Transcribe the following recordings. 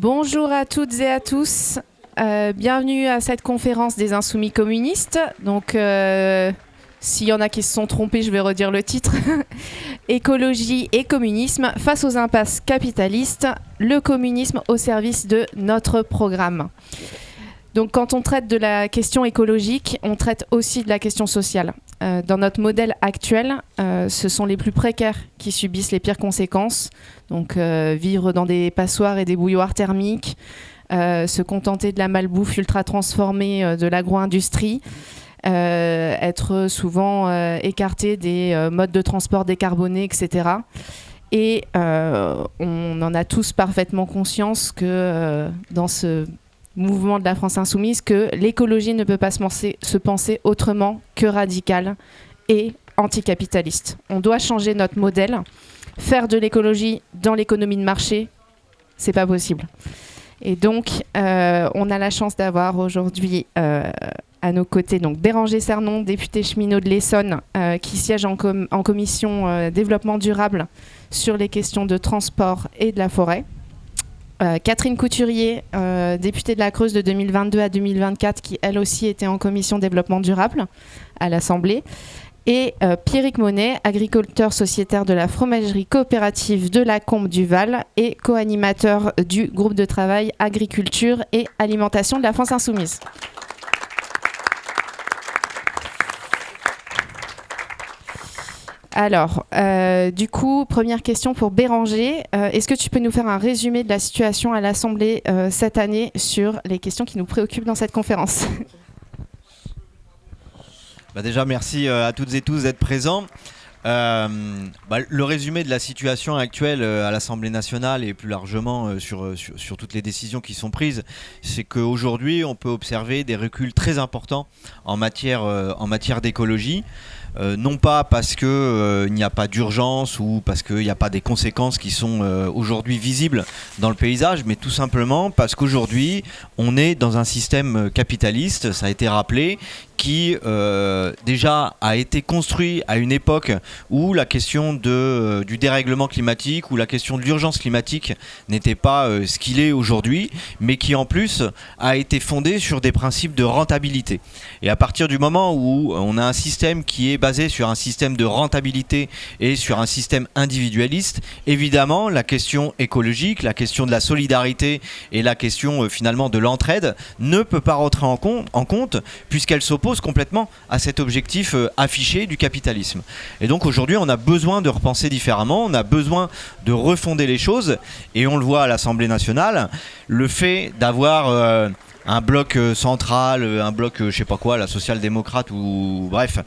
Bonjour à toutes et à tous. Bienvenue à cette conférence des Insoumis communistes. Donc, s'il y en a qui se sont trompés, je vais redire le titre. Écologie et communisme face aux impasses capitalistes, le communisme au service de notre programme. Donc, quand on traite de la question écologique, on traite aussi de la question sociale. Dans notre modèle actuel, ce sont les plus précaires qui subissent les pires conséquences. Donc, vivre dans des passoires et des bouilloires thermiques, se contenter de la malbouffe ultra transformée de l'agro-industrie, être souvent écarté des modes de transport décarbonés, etc. Et on en a tous parfaitement conscience que dans ce mouvement de la France insoumise, que l'écologie ne peut pas se penser autrement que radicale et anticapitaliste. On doit changer notre modèle. Faire de l'écologie dans l'économie de marché, c'est pas possible. Et donc, on a la chance d'avoir aujourd'hui à nos côtés donc Béranger Cernon, député cheminot de l'Essonne, qui siège en commission développement durable sur les questions de transport et de la forêt. Catherine Couturier, députée de la Creuse de 2022 à 2024, qui elle aussi était en commission développement durable à l'Assemblée. Et Pierrick Monet, agriculteur sociétaire de la fromagerie coopérative de la Combe du Val et co-animateur du groupe de travail agriculture et alimentation de la France insoumise. Alors, du coup, première question pour Béranger. Est-ce que tu peux nous faire un résumé de la situation à l'Assemblée cette année sur les questions qui nous préoccupent dans cette conférence ? Déjà, merci à toutes et tous d'être présents. Le résumé de la situation actuelle à l'Assemblée nationale et plus largement sur toutes les décisions qui sont prises, c'est qu'aujourd'hui, on peut observer des reculs très importants en matière d'écologie. Non pas parce qu'il n'y a pas d'urgence ou parce qu'il n'y a pas des conséquences qui sont aujourd'hui visibles dans le paysage, mais tout simplement parce qu'aujourd'hui, on est dans un système capitaliste, ça a été rappelé, qui déjà a été construit à une époque où la question du dérèglement climatique ou la question de l'urgence climatique n'était pas ce qu'il est aujourd'hui, mais qui en plus a été fondé sur des principes de rentabilité. Et à partir du moment où on a un système qui est basé sur un système de rentabilité et sur un système individualiste, évidemment la question écologique, la question de la solidarité et la question finalement de l'entraide ne peut pas rentrer en compte puisqu'elle s'oppose complètement à cet objectif affiché du capitalisme. Et donc aujourd'hui on a besoin de repenser différemment, on a besoin de refonder les choses et on le voit à l'Assemblée nationale, le fait d'avoir un bloc central, un bloc je sais pas quoi, la social-démocrate ou bref,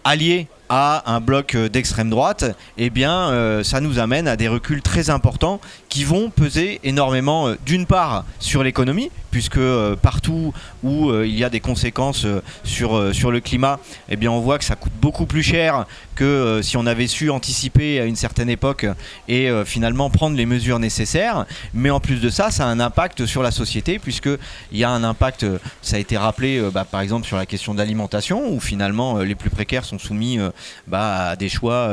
allié à un bloc d'extrême droite, eh bien ça nous amène à des reculs très importants qui vont peser énormément d'une part sur l'économie, puisque partout où il y a des conséquences sur le climat, eh bien on voit que ça coûte beaucoup plus cher que si on avait su anticiper à une certaine époque et finalement prendre les mesures nécessaires. Mais en plus de ça, ça a un impact sur la société, puisqu'il y a un impact, ça a été rappelé par exemple sur la question de l'alimentation, où finalement les plus précaires sont soumis à des choix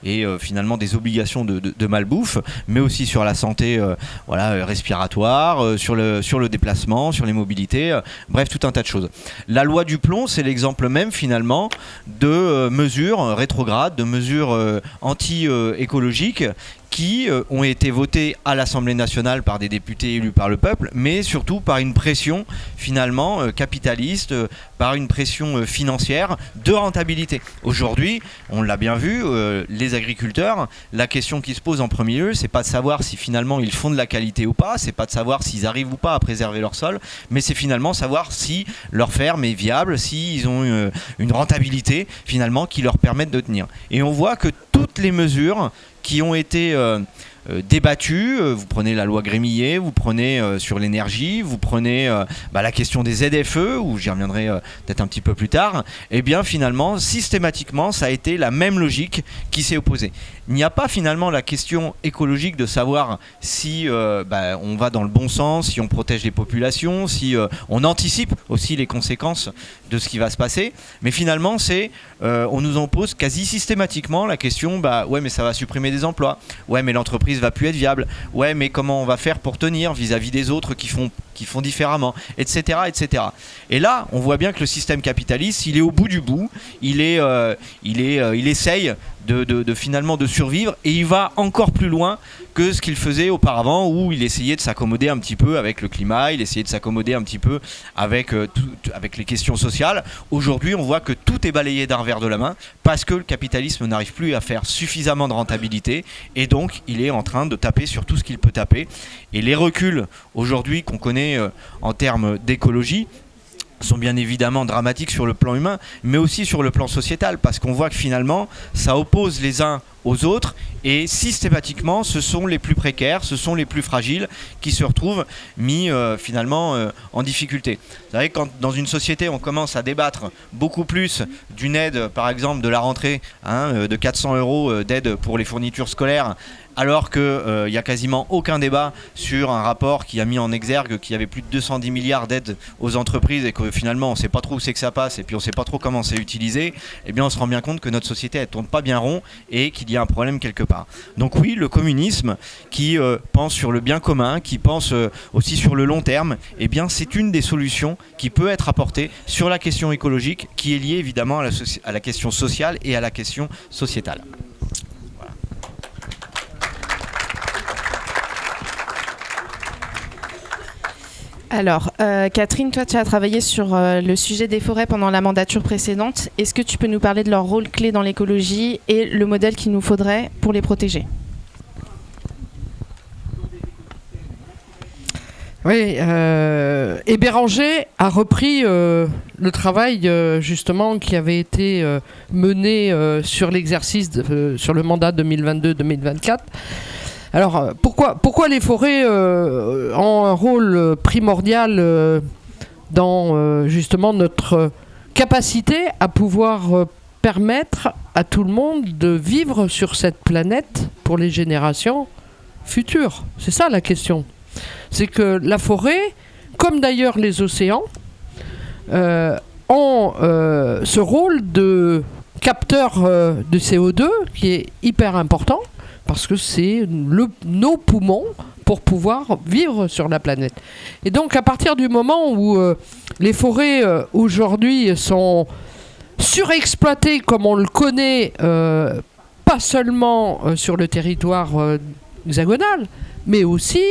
et finalement des obligations de malbouffe, mais aussi sur la santé respiratoire, sur le déplacement, sur les mobilités, bref, tout un tas de choses. La loi du plomb, c'est l'exemple même finalement de mesures rétrogrades, de mesures anti-écologiques qui ont été votées à l'Assemblée nationale par des députés élus par le peuple, mais surtout par une pression finalement capitaliste, par une pression financière de rentabilité. Aujourd'hui, on l'a bien vu, les agriculteurs, la question qui se pose en premier lieu, c'est pas de savoir si finalement ils font de la qualité ou pas, c'est pas de savoir s'ils arrivent ou pas à préserver leur sol, mais c'est finalement savoir si leur ferme est viable, s'ils ont une rentabilité finalement qui leur permette de tenir. Et on voit que toutes les mesures qui ont été débattues, vous prenez la loi Grémillet, vous prenez sur l'énergie, vous prenez la question des ZFE, où j'y reviendrai peut-être un petit peu plus tard, et bien finalement, systématiquement, ça a été la même logique qui s'est opposée. Il n'y a pas finalement la question écologique de savoir si on va dans le bon sens, si on protège les populations, si on anticipe aussi les conséquences de ce qui va se passer, mais finalement, on nous en pose quasi systématiquement la question, ouais mais ça va supprimer des emplois, ouais mais l'entreprise l'entreprise va plus être viable. Ouais, mais comment on va faire pour tenir vis-à-vis des autres qui font différemment, etc., etc. Et là, on voit bien que le système capitaliste, il est au bout du bout. Il essaye finalement de survivre, et il va encore plus loin que ce qu'il faisait auparavant, où il essayait de s'accommoder un petit peu avec le climat, il essayait de s'accommoder un petit peu avec les questions sociales. Aujourd'hui, on voit que tout est balayé d'un revers de la main parce que le capitalisme n'arrive plus à faire suffisamment de rentabilité, et donc il est en train de taper sur tout ce qu'il peut taper. Et les reculs aujourd'hui qu'on connaît en termes d'écologie sont bien évidemment dramatiques sur le plan humain, mais aussi sur le plan sociétal, parce qu'on voit que finalement ça oppose les uns aux autres, et systématiquement ce sont les plus précaires, ce sont les plus fragiles qui se retrouvent mis finalement en difficulté. Vous savez, quand dans une société on commence à débattre beaucoup plus d'une aide, par exemple de la rentrée, de 400 € d'aide pour les fournitures scolaires, alors qu'il n'y a quasiment aucun débat sur un rapport qui a mis en exergue qu'il y avait plus de 210 milliards d'aides aux entreprises, et que finalement on ne sait pas trop où c'est que ça passe, et puis on ne sait pas trop comment c'est utilisé, eh bien on se rend bien compte que notre société elle tourne pas bien rond, et qu'il y a un problème quelque part. Donc oui, le communisme qui pense sur le bien commun, qui pense aussi sur le long terme, eh bien c'est une des solutions qui peut être apportée sur la question écologique, qui est liée évidemment à la question sociale et à la question sociétale. Alors, Catherine, toi, tu as travaillé sur le sujet des forêts pendant la mandature précédente. Est-ce que tu peux nous parler de leur rôle clé dans l'écologie et le modèle qu'il nous faudrait pour les protéger ? Oui, et Béranger a repris le travail justement qui avait été mené sur l'exercice, sur le mandat 2022-2024. Alors, pourquoi les forêts ont un rôle primordial dans justement notre capacité à pouvoir permettre à tout le monde de vivre sur cette planète pour les générations futures ? C'est ça la question. C'est que la forêt, comme d'ailleurs les océans, ont ce rôle de capteur de CO2 qui est hyper important, parce que c'est nos poumons pour pouvoir vivre sur la planète. Et donc à partir du moment où les forêts aujourd'hui sont surexploitées comme on le connaît, pas seulement sur le territoire hexagonal, mais aussi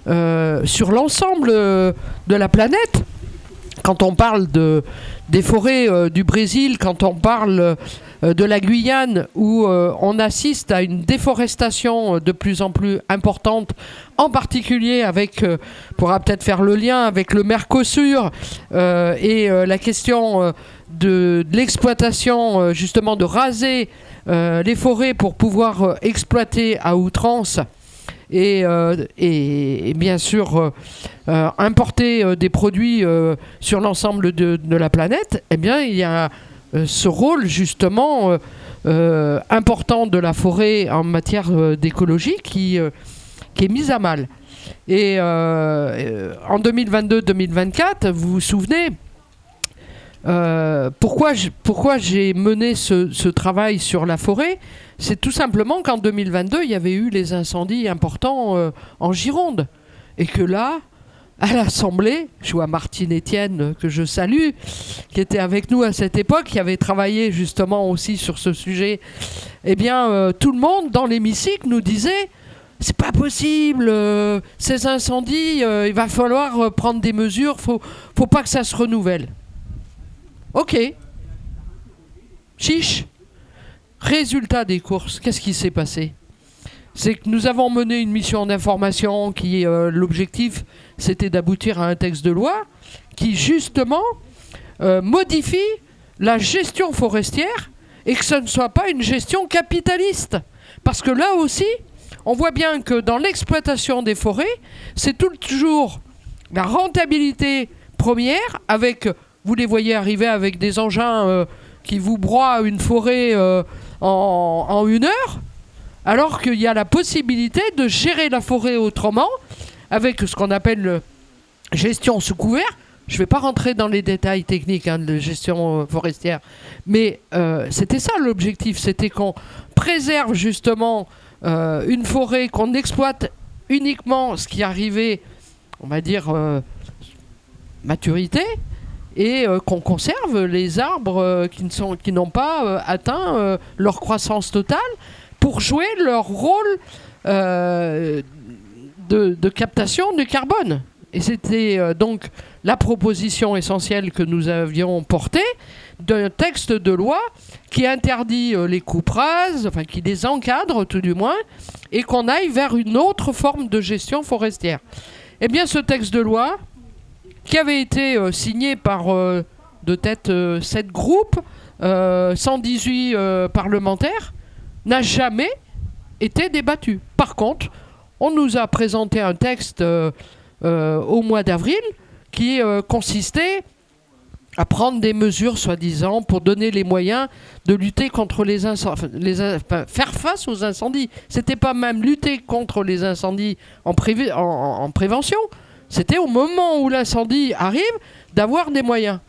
sur l'ensemble de la planète. Quand on parle des forêts du Brésil, quand on parle de la Guyane, où on assiste à une déforestation de plus en plus importante, en particulier avec, on pourra peut-être faire le lien avec le Mercosur et la question de l'exploitation, justement de raser les forêts pour pouvoir exploiter à outrance et bien sûr importer des produits sur l'ensemble de la planète. Eh bien, il y a ce rôle justement important de la forêt en matière d'écologie qui est mise à mal. Et en 2022-2024, vous vous souvenez pourquoi j'ai mené ce travail sur la forêt ? C'est tout simplement qu'en 2022, il y avait eu les incendies importants en Gironde. Et que là, à l'Assemblée, je vois Martine Etienne, que je salue, qui était avec nous à cette époque, qui avait travaillé justement aussi sur ce sujet. Eh bien, tout le monde dans l'hémicycle nous disait « C'est pas possible, ces incendies, il va falloir prendre des mesures, faut pas que ça se renouvelle. » Ok. Chiche. Résultat des courses, qu'est-ce qui s'est passé ? C'est que nous avons mené une mission d'information qui, l'objectif, c'était d'aboutir à un texte de loi qui, justement, modifie la gestion forestière et que ce ne soit pas une gestion capitaliste. Parce que là aussi, on voit bien que dans l'exploitation des forêts, c'est toujours la rentabilité première avec, vous les voyez arriver avec des engins qui vous broient une forêt en 1 heure, alors qu'il y a la possibilité de gérer la forêt autrement, avec ce qu'on appelle gestion sous couvert. Je ne vais pas rentrer dans les détails techniques de gestion forestière, mais c'était ça l'objectif, c'était qu'on préserve justement une forêt qu'on exploite uniquement ce qui arrivait, on va dire, maturité, et qu'on conserve les arbres qui n'ont pas atteint leur croissance totale pour jouer leur rôle de captation du carbone. Et c'était donc la proposition essentielle que nous avions portée d'un texte de loi qui interdit les coupes rases, enfin qui les encadre tout du moins, et qu'on aille vers une autre forme de gestion forestière. Eh bien, ce texte de loi, qui avait été signé par de tête 7 groupes, 118 parlementaires, n'a jamais été débattu. Par contre, on nous a présenté un texte au mois d'avril qui consistait à prendre des mesures, soi-disant, pour donner les moyens de lutter contre les incendies, faire face aux incendies. C'était pas même lutter contre les incendies en prévention, c'était au moment où l'incendie arrive d'avoir des moyens.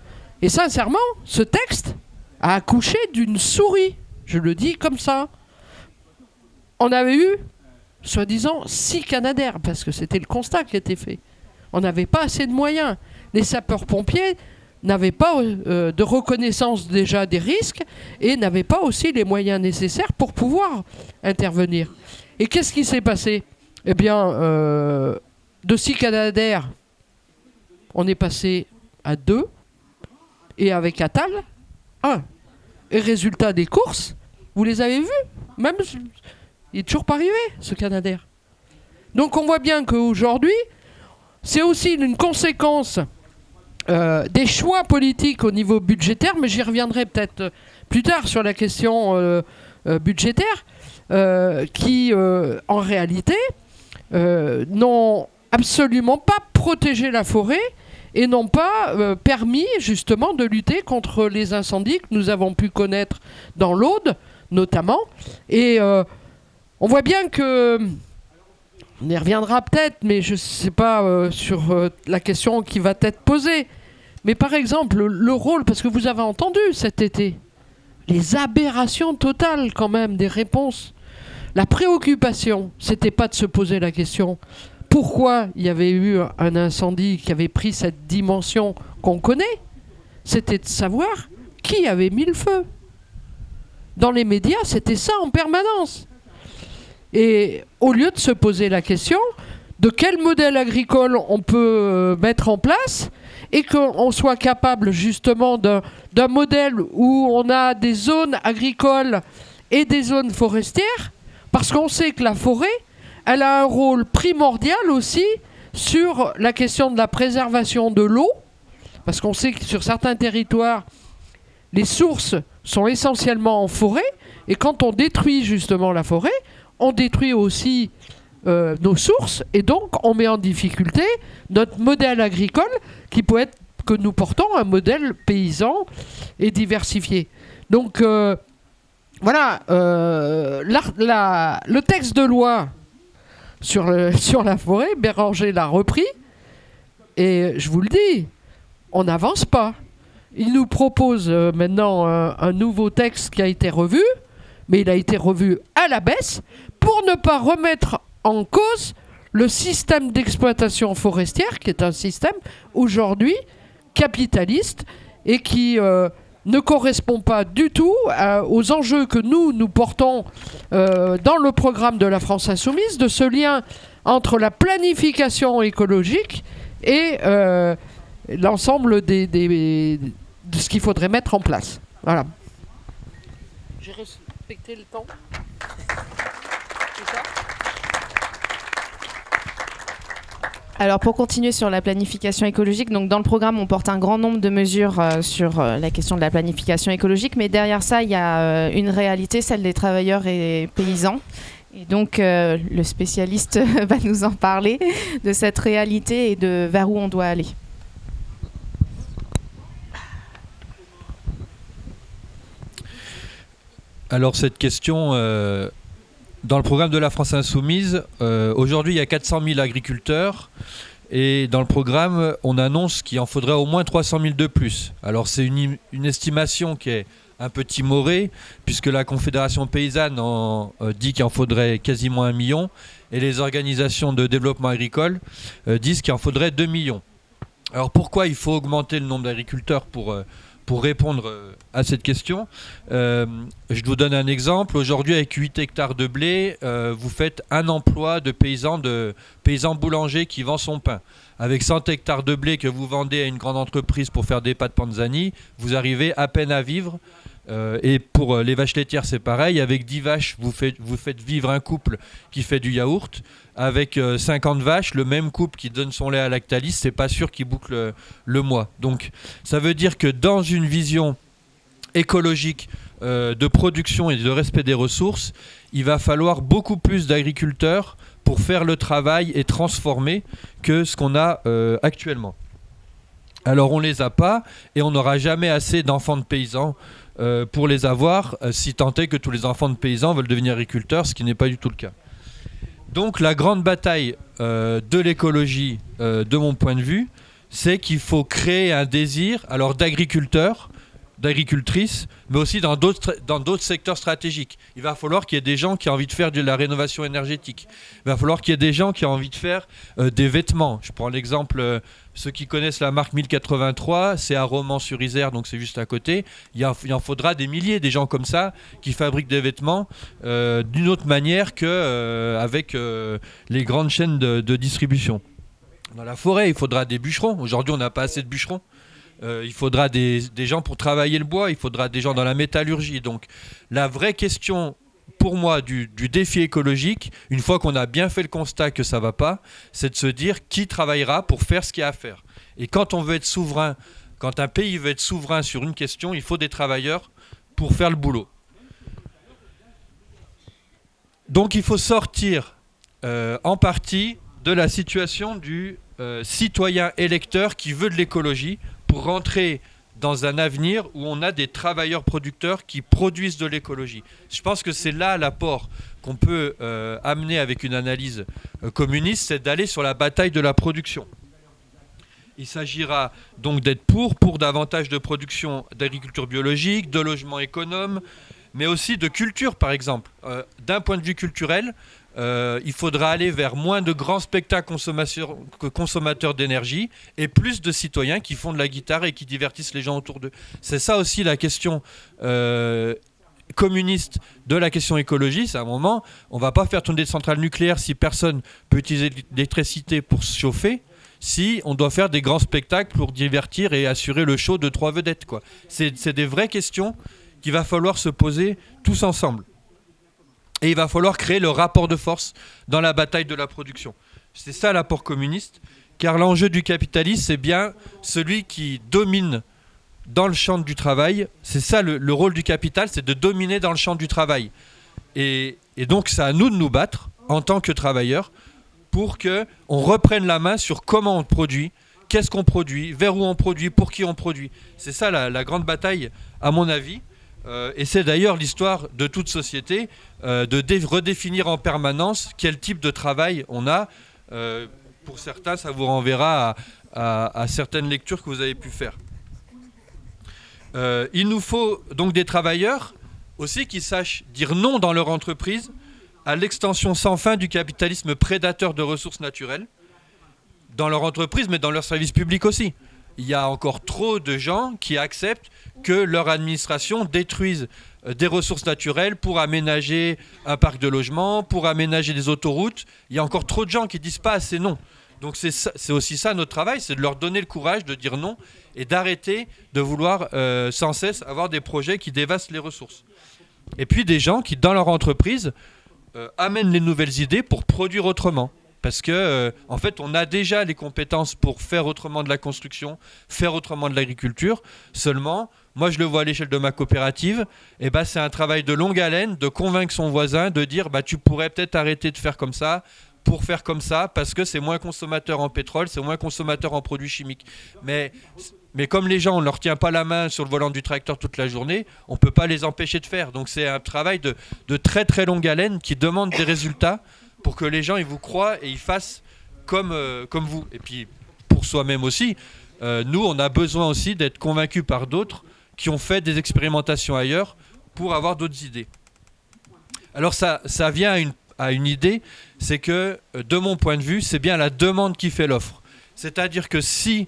Et sincèrement, ce texte a accouché d'une souris. Je le dis comme ça. On avait eu, soi-disant, 6 Canadair, parce que c'était le constat qui était fait. On n'avait pas assez de moyens. Les sapeurs-pompiers n'avaient pas de reconnaissance déjà des risques et n'avaient pas aussi les moyens nécessaires pour pouvoir intervenir. Et qu'est-ce qui s'est passé ? Eh bien, de 6 Canadair, on est passé à 2, et avec Attal, 1. Et résultat des courses, vous les avez vus ? Même, il n'est toujours pas arrivé, ce Canadair. Donc on voit bien qu'aujourd'hui, c'est aussi une conséquence des choix politiques au niveau budgétaire, mais j'y reviendrai peut-être plus tard sur la question budgétaire, qui en réalité n'ont absolument pas protégé la forêt et n'ont pas permis justement de lutter contre les incendies que nous avons pu connaître dans l'Aude notamment. Et on voit bien que, on y reviendra peut-être, mais je ne sais pas sur la question qui va être posée. Mais par exemple, le rôle, parce que vous avez entendu cet été, les aberrations totales quand même des réponses. La préoccupation, c'était pas de se poser la question pourquoi il y avait eu un incendie qui avait pris cette dimension qu'on connaît. C'était de savoir qui avait mis le feu. Dans les médias, c'était ça en permanence. Et au lieu de se poser la question de quel modèle agricole on peut mettre en place et qu'on soit capable justement d'un modèle où on a des zones agricoles et des zones forestières, parce qu'on sait que la forêt, elle a un rôle primordial aussi sur la question de la préservation de l'eau, parce qu'on sait que sur certains territoires, les sources sont essentiellement en forêt, et quand on détruit justement la forêt, on détruit aussi nos sources, et donc on met en difficulté notre modèle agricole qui peut être, que nous portons, un modèle paysan et diversifié. Donc voilà, le texte de loi sur la forêt, Béranger l'a repris, et je vous le dis, on n'avance pas. Il nous propose maintenant un nouveau texte qui a été revu, mais il a été revu à la baisse pour ne pas remettre en cause le système d'exploitation forestière, qui est un système aujourd'hui capitaliste et qui ne correspond pas du tout aux enjeux que nous portons dans le programme de la France Insoumise, de ce lien entre la planification écologique et l'ensemble de ce qu'il faudrait mettre en place. Voilà. J'ai respecté le temps. C'est ça ? Alors pour continuer sur la planification écologique, donc dans le programme on porte un grand nombre de mesures sur la question de la planification écologique, mais derrière ça il y a une réalité, celle des travailleurs et paysans. Et donc le spécialiste va nous en parler de cette réalité et de vers où on doit aller. Alors cette question, dans le programme de la France Insoumise, aujourd'hui il y a 400 000 agriculteurs et dans le programme on annonce qu'il en faudrait au moins 300 000 de plus. Alors c'est une estimation qui est un peu timoré, puisque la Confédération paysanne dit qu'il en faudrait quasiment 1 million, et les organisations de développement agricole disent qu'il en faudrait 2 millions. Alors pourquoi il faut augmenter le nombre d'agriculteurs pour répondre à cette question? Je vous donne un exemple. Aujourd'hui, avec 8 hectares de blé, vous faites un emploi de paysan boulanger qui vend son pain. Avec 100 hectares de blé que vous vendez à une grande entreprise pour faire des pâtes Panzani, vous arrivez à peine à vivre. Et pour les vaches laitières, c'est pareil. Avec 10 vaches, vous faites vivre un couple qui fait du yaourt. Avec 50 vaches, le même couple qui donne son lait à Lactalis, c'est pas sûr qu'il boucle le mois. Donc ça veut dire que dans une vision écologique de production et de respect des ressources, il va falloir beaucoup plus d'agriculteurs pour faire le travail et transformer que ce qu'on a actuellement. Alors on les a pas et on n'aura jamais assez d'enfants de paysans pour les avoir, si tant est que tous les enfants de paysans veulent devenir agriculteurs, ce qui n'est pas du tout le cas. Donc la grande bataille de l'écologie, de mon point de vue, c'est qu'il faut créer un désir alors d'agriculteurs, d'agricultrices, mais aussi dans d'autres secteurs stratégiques. Il va falloir qu'il y ait des gens qui ont envie de faire de la rénovation énergétique. Il va falloir qu'il y ait des gens qui ont envie de faire des vêtements. Je prends l'exemple, ceux qui connaissent la marque 1083, c'est à Romans-sur-Isère, donc c'est juste à côté. Il en faudra des milliers, des gens comme ça, qui fabriquent des vêtements d'une autre manière qu'avec les grandes chaînes de distribution. Dans la forêt, il faudra des bûcherons. Aujourd'hui, on n'a pas assez de bûcherons. Il faudra des gens pour travailler le bois, il faudra des gens dans la métallurgie. Donc la vraie question pour moi du défi écologique, une fois qu'on a bien fait le constat que ça ne va pas, c'est de se dire qui travaillera pour faire ce qu'il y a à faire. Et quand on veut être souverain, quand un pays veut être souverain sur une question, il faut des travailleurs pour faire le boulot. Donc il faut sortir en partie de la situation du citoyen électeur qui veut de l'écologie, pour rentrer dans un avenir où on a des travailleurs producteurs qui produisent de l'écologie. Je pense que c'est là l'apport qu'on peut amener avec une analyse communiste, c'est d'aller sur la bataille de la production. Il s'agira donc d'être pour davantage de production d'agriculture biologique, de logements économes, mais aussi de culture par exemple. D'un point de vue culturel, il faudra aller vers moins de grands spectacles consommateurs d'énergie et plus de citoyens qui font de la guitare et qui divertissent les gens autour d'eux. C'est ça aussi la question communiste de la question écologie. C'est à un moment, on ne va pas faire tourner des centrales nucléaires si personne peut utiliser l'électricité pour se chauffer, si on doit faire des grands spectacles pour divertir et assurer le show de 3 vedettes, quoi. C'est des vraies questions qu'il va falloir se poser tous ensemble. Et il va falloir créer le rapport de force dans la bataille de la production. C'est ça l'apport communiste, car l'enjeu du capitalisme, c'est bien celui qui domine dans le champ du travail. C'est ça le rôle du capital, c'est de dominer dans le champ du travail. Et donc c'est à nous de nous battre en tant que travailleurs pour qu'on reprenne la main sur comment on produit, qu'est-ce qu'on produit, vers où on produit, pour qui on produit. C'est ça la grande bataille, à mon avis. Et c'est d'ailleurs l'histoire de toute société, de redéfinir en permanence quel type de travail on a. Pour certains, ça vous renverra à certaines lectures que vous avez pu faire. Il nous faut donc des travailleurs aussi qui sachent dire non dans leur entreprise à l'extension sans fin du capitalisme prédateur de ressources naturelles, dans leur entreprise, mais dans leur service public aussi. Il y a encore trop de gens qui acceptent que leur administration détruise des ressources naturelles pour aménager un parc de logement, pour aménager des autoroutes. Il y a encore trop de gens qui disent pas assez non. Donc c'est aussi ça notre travail, c'est de leur donner le courage de dire non et d'arrêter de vouloir sans cesse avoir des projets qui dévastent les ressources. Et puis des gens qui, dans leur entreprise, amènent les nouvelles idées pour produire autrement. Parce que, en fait, on a déjà les compétences pour faire autrement de la construction, faire autrement de l'agriculture. Seulement, moi, je le vois à l'échelle de ma coopérative, et c'est un travail de longue haleine de convaincre son voisin, de dire tu pourrais peut-être arrêter de faire comme ça, pour faire comme ça, parce que c'est moins consommateur en pétrole, c'est moins consommateur en produits chimiques. Mais comme les gens, on ne leur tient pas la main sur le volant du tracteur toute la journée, on ne peut pas les empêcher de faire. Donc c'est un travail de très très longue haleine qui demande des résultats pour que les gens ils vous croient et ils fassent comme vous. Et puis pour soi-même aussi, nous on a besoin aussi d'être convaincus par d'autres qui ont fait des expérimentations ailleurs pour avoir d'autres idées. Alors ça vient à une idée, c'est que de mon point de vue, c'est bien la demande qui fait l'offre. C'est-à-dire que si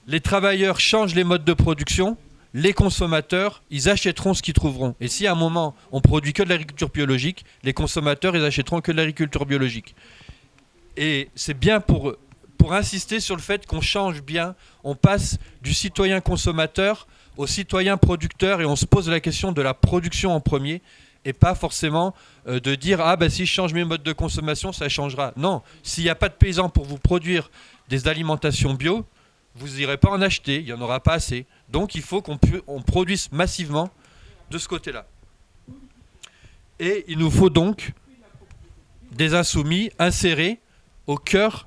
les travailleurs changent les modes de production, les consommateurs, ils achèteront ce qu'ils trouveront. Et si à un moment, on produit que de l'agriculture biologique, les consommateurs, ils achèteront que de l'agriculture biologique. Et c'est bien pour insister sur le fait qu'on change bien, on passe du citoyen consommateur au citoyen producteur et on se pose la question de la production en premier et pas forcément de dire « Ah ben si je change mes modes de consommation, ça changera ». Non, s'il n'y a pas de paysans pour vous produire des alimentations bio, vous n'irez pas en acheter, il n'y en aura pas assez. Donc il faut qu'on produise massivement de ce côté-là. Et il nous faut donc des insoumis insérés au cœur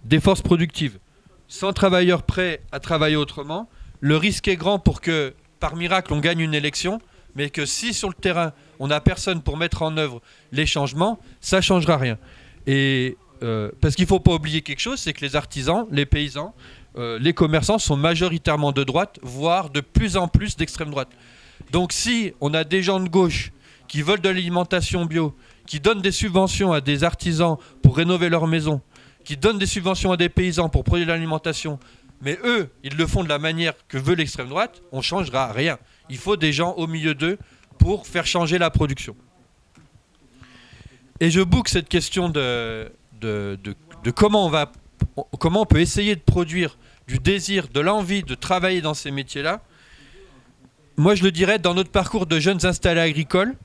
des forces productives. Sans travailleurs prêts à travailler autrement, le risque est grand pour que, par miracle, on gagne une élection, mais que si sur le terrain, on n'a personne pour mettre en œuvre les changements, ça ne changera rien. Et parce qu'il ne faut pas oublier quelque chose, c'est que les artisans, les paysans, les commerçants sont majoritairement de droite, voire de plus en plus d'extrême droite. Donc si on a des gens de gauche qui veulent de l'alimentation bio, qui donnent des subventions à des artisans pour rénover leur maison, qui donnent des subventions à des paysans pour produire de l'alimentation, mais eux, ils le font de la manière que veut l'extrême droite, on ne changera rien. Il faut des gens au milieu d'eux pour faire changer la production. Et je boucle cette question de comment on peut essayer de produire du désir, de l'envie de travailler dans ces métiers-là. Moi, je le dirais, dans notre parcours de jeunes installés agricoles,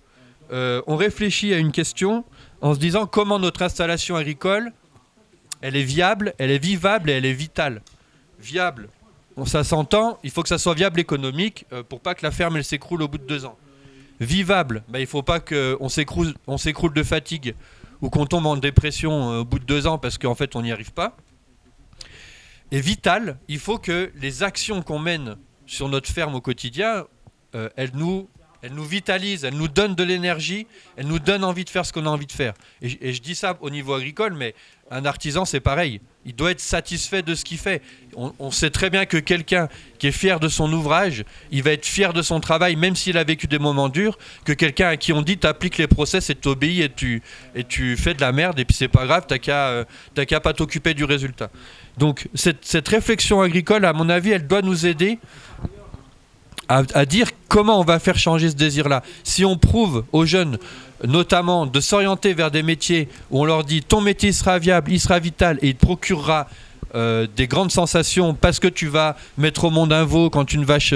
on réfléchit à une question en se disant comment notre installation agricole, elle est viable, elle est vivable et elle est vitale. Viable, ça s'entend, il faut que ça soit viable économique pour pas que la ferme elle s'écroule au bout de 2 ans. Vivable, il ne faut pas qu'on s'écroule de fatigue ou qu'on tombe en dépression au bout de 2 ans parce qu'en fait on n'y arrive pas. Et vital, il faut que les actions qu'on mène sur notre ferme au quotidien, elles nous vitalisent, elles nous donnent de l'énergie, elles nous donnent envie de faire ce qu'on a envie de faire. Et je dis ça au niveau agricole, mais un artisan c'est pareil. Il doit être satisfait de ce qu'il fait. On sait très bien que quelqu'un qui est fier de son ouvrage, il va être fier de son travail, même s'il a vécu des moments durs, que quelqu'un à qui on dit t'appliques les process et t'obéis et tu fais de la merde et puis c'est pas grave, t'as qu'à pas t'occuper du résultat. Donc cette réflexion agricole, à mon avis, elle doit nous aider à dire comment on va faire changer ce désir-là. Si on prouve aux jeunes, notamment, de s'orienter vers des métiers où on leur dit ton métier sera viable, il sera vital et il te procurera des grandes sensations parce que tu vas mettre au monde un veau quand une vache,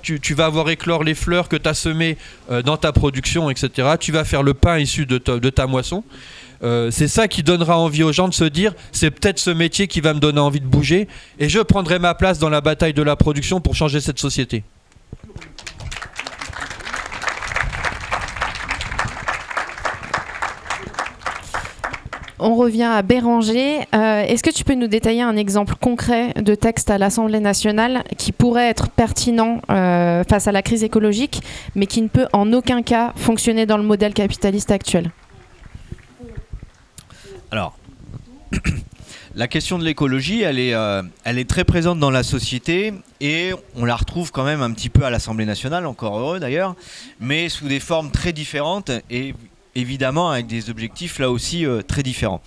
tu vas voir éclore les fleurs que tu as semées dans ta production, etc. Tu vas faire le pain issu de ta moisson. C'est ça qui donnera envie aux gens de se dire c'est peut-être ce métier qui va me donner envie de bouger et je prendrai ma place dans la bataille de la production pour changer cette société. On revient à Béranger. Est-ce que tu peux nous détailler un exemple concret de texte à l'Assemblée nationale qui pourrait être pertinent face à la crise écologique, mais qui ne peut en aucun cas fonctionner dans le modèle capitaliste actuel ? Alors, la question de l'écologie, elle est très présente dans la société et on la retrouve quand même un petit peu à l'Assemblée nationale, encore heureux d'ailleurs, mais sous des formes très différentes et évidemment avec des objectifs là aussi très différents.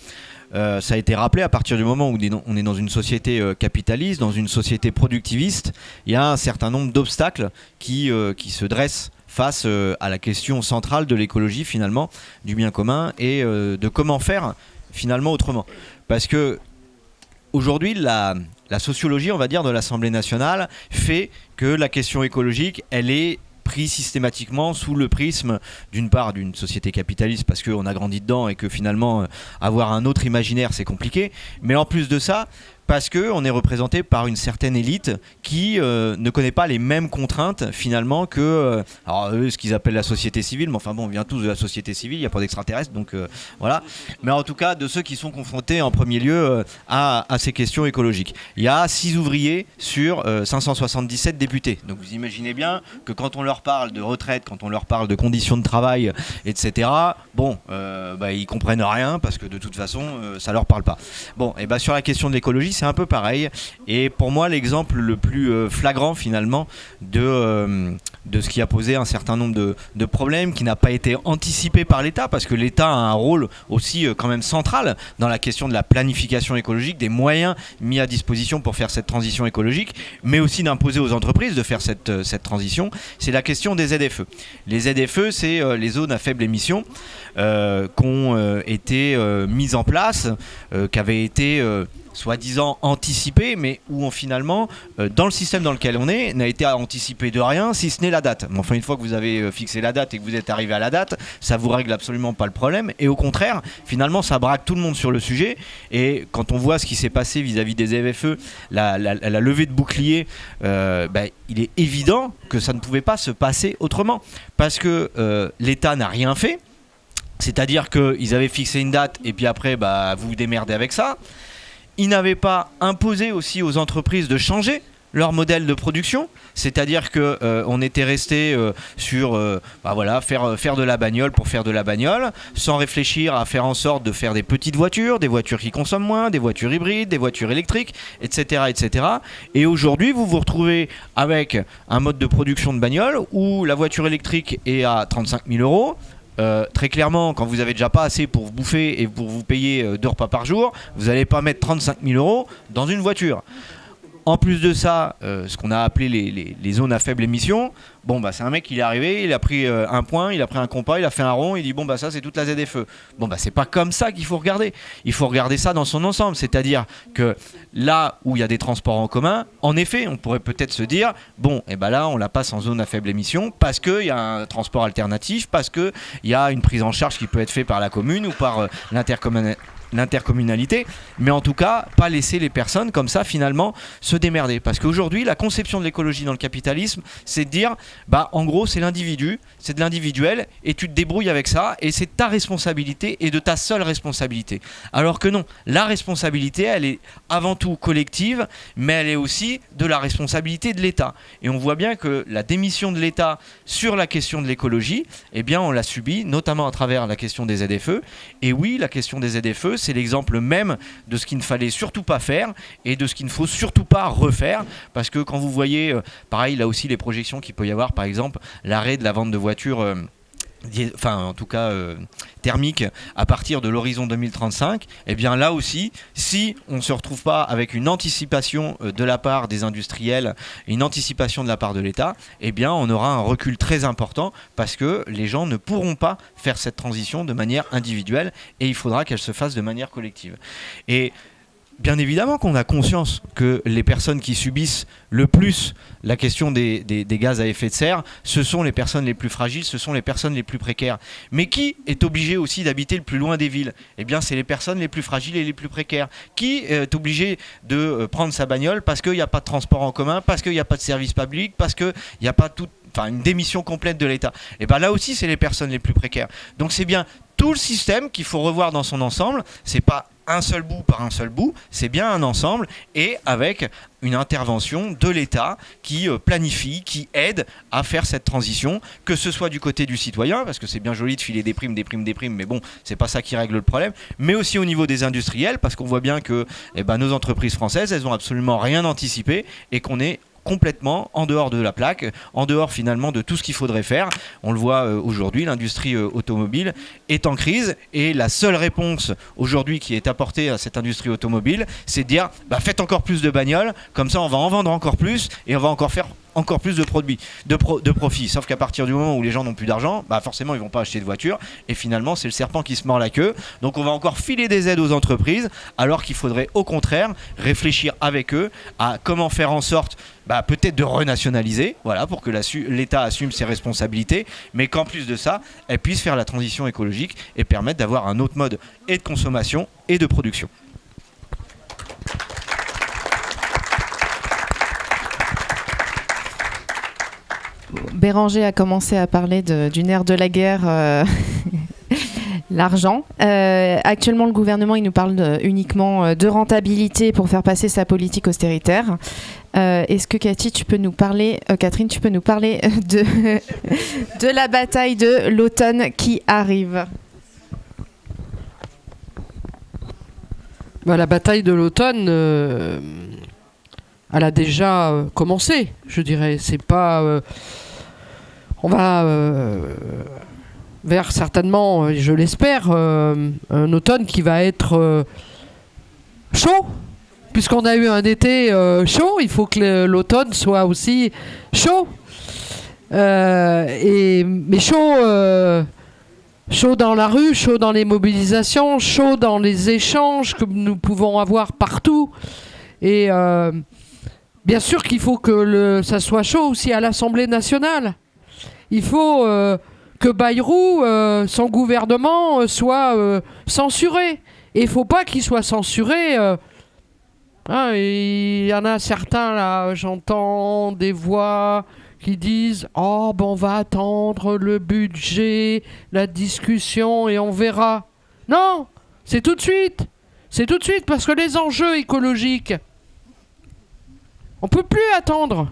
Ça a été rappelé, à partir du moment où on est dans une société capitaliste, dans une société productiviste, il y a un certain nombre d'obstacles qui se dressent face à la question centrale de l'écologie finalement, du bien commun et de comment faire finalement autrement. Parce que aujourd'hui, la sociologie, on va dire, de l'Assemblée nationale fait que la question écologique, elle est prise systématiquement sous le prisme d'une part d'une société capitaliste parce qu'on a grandi dedans et que finalement avoir un autre imaginaire c'est compliqué, mais en plus de ça parce qu'on est représenté par une certaine élite qui ne connaît pas les mêmes contraintes finalement que ce qu'ils appellent la société civile, mais enfin bon, on vient tous de la société civile, il n'y a pas d'extraterrestres, donc voilà. Mais en tout cas, de ceux qui sont confrontés en premier lieu à ces questions écologiques. Il y a 6 ouvriers sur 577 députés. Donc vous imaginez bien que quand on leur parle de retraite, quand on leur parle de conditions de travail, etc., bon, ils comprennent rien parce que de toute façon, ça leur parle pas. Bon, et sur la question de l'écologie, c'est un peu pareil. Et pour moi, l'exemple le plus flagrant finalement de ce qui a posé un certain nombre de problèmes qui n'a pas été anticipé par l'État, parce que l'État a un rôle aussi quand même central dans la question de la planification écologique, des moyens mis à disposition pour faire cette transition écologique, mais aussi d'imposer aux entreprises de faire cette transition. C'est la question des ZFE. Les ZFE, c'est les zones à faible émission qui ont été mises en place, qui avaient été soi-disant anticipé, mais où finalement, dans le système dans lequel on est, n'a été anticipé de rien, si ce n'est la date. Mais enfin, une fois que vous avez fixé la date et que vous êtes arrivé à la date, ça vous règle absolument pas le problème. Et au contraire, finalement, ça braque tout le monde sur le sujet. Et quand on voit ce qui s'est passé vis-à-vis des ZFE, la levée de bouclier, il est évident que ça ne pouvait pas se passer autrement. Parce que l'État n'a rien fait. C'est-à-dire qu'ils avaient fixé une date et puis après, vous vous démerdez avec ça. Ils n'avaient pas imposé aussi aux entreprises de changer leur modèle de production, c'est-à-dire qu'on était resté sur faire de la bagnole pour faire de la bagnole, sans réfléchir à faire en sorte de faire des petites voitures, des voitures qui consomment moins, des voitures hybrides, des voitures électriques, etc. etc. Et aujourd'hui, vous vous retrouvez avec un mode de production de bagnole où la voiture électrique est à 35 000 euros. Très clairement, quand vous avez déjà pas assez pour vous bouffer et pour vous payer 2 repas par jour, vous n'allez pas mettre 35 000 euros dans une voiture. En plus de ça, ce qu'on a appelé les zones à faible émission, c'est un mec, il est arrivé, il a pris un point, il a pris un compas, il a fait un rond, il dit ça c'est toute la ZFE. C'est pas comme ça qu'il faut regarder. Il faut regarder ça dans son ensemble, c'est-à-dire que là où il y a des transports en commun, en effet, on pourrait peut-être se dire là on la passe en zone à faible émission parce qu'il y a un transport alternatif, parce qu'il y a une prise en charge qui peut être faite par la commune ou par l'intercommunalité, mais en tout cas pas laisser les personnes comme ça finalement se démerder, parce qu'aujourd'hui la conception de l'écologie dans le capitalisme, c'est de dire en gros c'est l'individu, c'est de l'individuel et tu te débrouilles avec ça et c'est ta responsabilité et de ta seule responsabilité, alors que non, la responsabilité elle est avant tout collective, mais elle est aussi de la responsabilité de l'État, et on voit bien que la démission de l'État sur la question de l'écologie, on l'a subie notamment à travers la question des ZFE. Et oui, la question des ZFE, c'est l'exemple même de ce qu'il ne fallait surtout pas faire et de ce qu'il ne faut surtout pas refaire, parce que quand vous voyez, pareil, là aussi les projections qu'il peut y avoir, par exemple, l'arrêt de la vente de voitures thermique à partir de l'horizon 2035, là aussi, si on ne se retrouve pas avec une anticipation de la part des industriels, une anticipation de la part de l'État, on aura un recul très important, parce que les gens ne pourront pas faire cette transition de manière individuelle et il faudra qu'elle se fasse de manière collective. Et bien évidemment qu'on a conscience que les personnes qui subissent le plus la question des gaz à effet de serre, ce sont les personnes les plus fragiles, ce sont les personnes les plus précaires. Mais qui est obligé aussi d'habiter le plus loin des villes ? C'est les personnes les plus fragiles et les plus précaires. Qui est obligé de prendre sa bagnole parce qu'il n'y a pas de transport en commun, parce qu'il n'y a pas de service public, parce qu'il n'y a pas une démission complète de l'État ? Là aussi, c'est les personnes les plus précaires. Donc c'est bien tout le système qu'il faut revoir dans son ensemble. C'est pas un seul bout par un seul bout, c'est bien un ensemble, et avec une intervention de l'État qui planifie, qui aide à faire cette transition, que ce soit du côté du citoyen, parce que c'est bien joli de filer des primes, mais c'est pas ça qui règle le problème, mais aussi au niveau des industriels, parce qu'on voit bien que nos entreprises françaises, elles ont absolument rien anticipé, et qu'on est complètement en dehors de la plaque, en dehors finalement de tout ce qu'il faudrait faire. On le voit aujourd'hui, l'industrie automobile est en crise, et la seule réponse aujourd'hui qui est apportée à cette industrie automobile, c'est de dire faites encore plus de bagnoles, comme ça on va en vendre encore plus et on va encore faire encore plus de produits, de profit. Sauf qu'à partir du moment où les gens n'ont plus d'argent, forcément ils vont pas acheter de voiture, et finalement c'est le serpent qui se mord la queue. Donc on va encore filer des aides aux entreprises, alors qu'il faudrait au contraire réfléchir avec eux à comment faire en sorte peut-être de renationaliser, pour que l'État assume ses responsabilités, mais qu'en plus de ça, elle puisse faire la transition écologique et permettre d'avoir un autre mode et de consommation et de production. Béranger a commencé à parler du nerf de la guerre, l'argent. Actuellement, le gouvernement il nous parle uniquement de rentabilité pour faire passer sa politique austéritaire. Est-ce que Catherine, tu peux nous parler de la bataille de l'automne qui arrive ? La bataille de l'automne, elle a déjà commencé, je dirais. C'est pas... on va vers certainement, je l'espère, un automne qui va être chaud. Puisqu'on a eu un été chaud, il faut que l'automne soit aussi chaud. Mais chaud... chaud dans la rue, chaud dans les mobilisations, chaud dans les échanges que nous pouvons avoir partout. Et bien sûr qu'il faut que ça soit chaud aussi à l'Assemblée nationale. Il faut que Bayrou, son gouvernement, soit censuré. Et il ne faut pas qu'il soit censuré. Il y en a certains, là, j'entends des voix... qui disent « Oh, on va attendre le budget, la discussion et on verra. » Non, c'est tout de suite. C'est tout de suite parce que les enjeux écologiques, on ne peut plus attendre.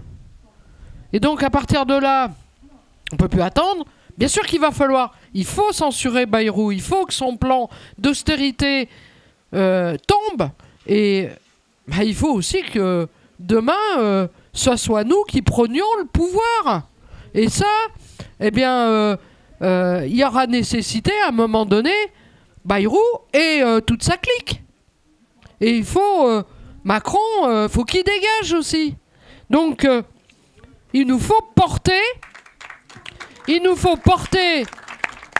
Et donc, à partir de là, on ne peut plus attendre. Bien sûr qu'il va falloir, il faut censurer Bayrou, il faut que son plan d'austérité tombe. Et il faut aussi que demain... ce soit nous qui prenions le pouvoir. Et ça, il y aura nécessité, à un moment donné, Bayrou et toute sa clique. Et il faut... Macron, faut qu'il dégage aussi. Donc, il nous faut porter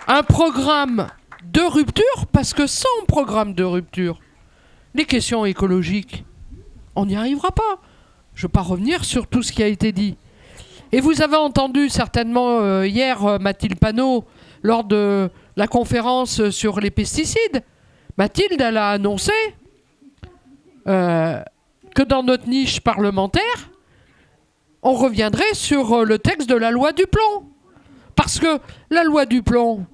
un programme de rupture, parce que sans programme de rupture, les questions écologiques, on n'y arrivera pas. Je ne vais pas revenir sur tout ce qui a été dit. Et vous avez entendu certainement hier Mathilde Panot lors de la conférence sur les pesticides. Mathilde, elle a annoncé que dans notre niche parlementaire, on reviendrait sur le texte de la loi du plomb. Parce que la loi du plomb,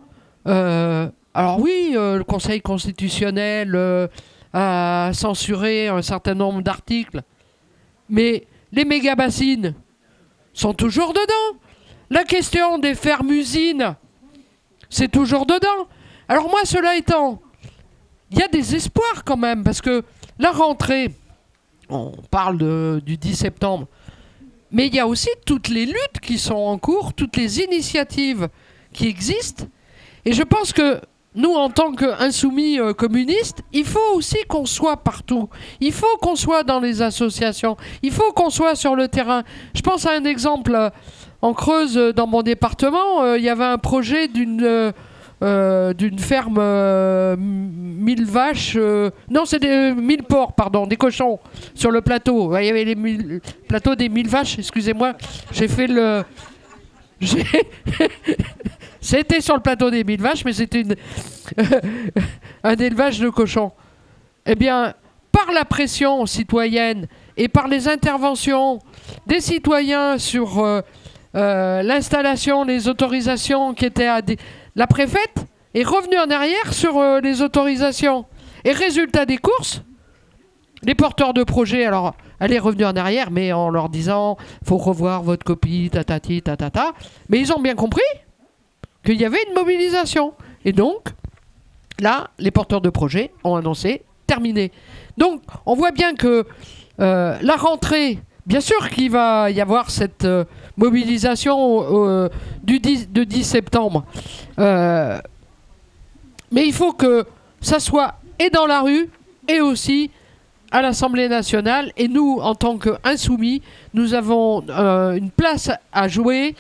alors oui, le Conseil constitutionnel a censuré un certain nombre d'articles, mais les méga-bassines sont toujours dedans. La question des fermes-usines, c'est toujours dedans. Alors moi, cela étant, il y a des espoirs quand même, parce que la rentrée, on parle du 10 septembre, mais il y a aussi toutes les luttes qui sont en cours, toutes les initiatives qui existent. Et je pense que nous, en tant qu'insoumis communistes, il faut aussi qu'on soit partout. Il faut qu'on soit dans les associations. Il faut qu'on soit sur le terrain. Je pense à un exemple. En Creuse, dans mon département, il y avait un projet d'une ferme 1000 vaches... non, c'est 1000 porcs, pardon, des cochons, sur le plateau. Il y avait le plateau des 1000 vaches, excusez-moi. J'ai fait le... C'était sur le plateau des 1000 vaches, mais c'était un élevage de cochons. Eh bien, par la pression citoyenne et par les interventions des citoyens sur l'installation, les autorisations qui étaient la préfète est revenue en arrière sur les autorisations. Et résultat des courses, les porteurs de projets, alors, elle est revenue en arrière, mais en leur disant « faut revoir votre copie, tatati, tatata ». Mais ils ont bien compris qu'il y avait une mobilisation. Et donc, là, les porteurs de projets ont annoncé terminé. Donc, on voit bien que la rentrée, bien sûr qu'il va y avoir cette mobilisation de 10 septembre. Mais il faut que ça soit et dans la rue et aussi à l'Assemblée nationale. Et nous, en tant qu'insoumis, nous avons une place à jouer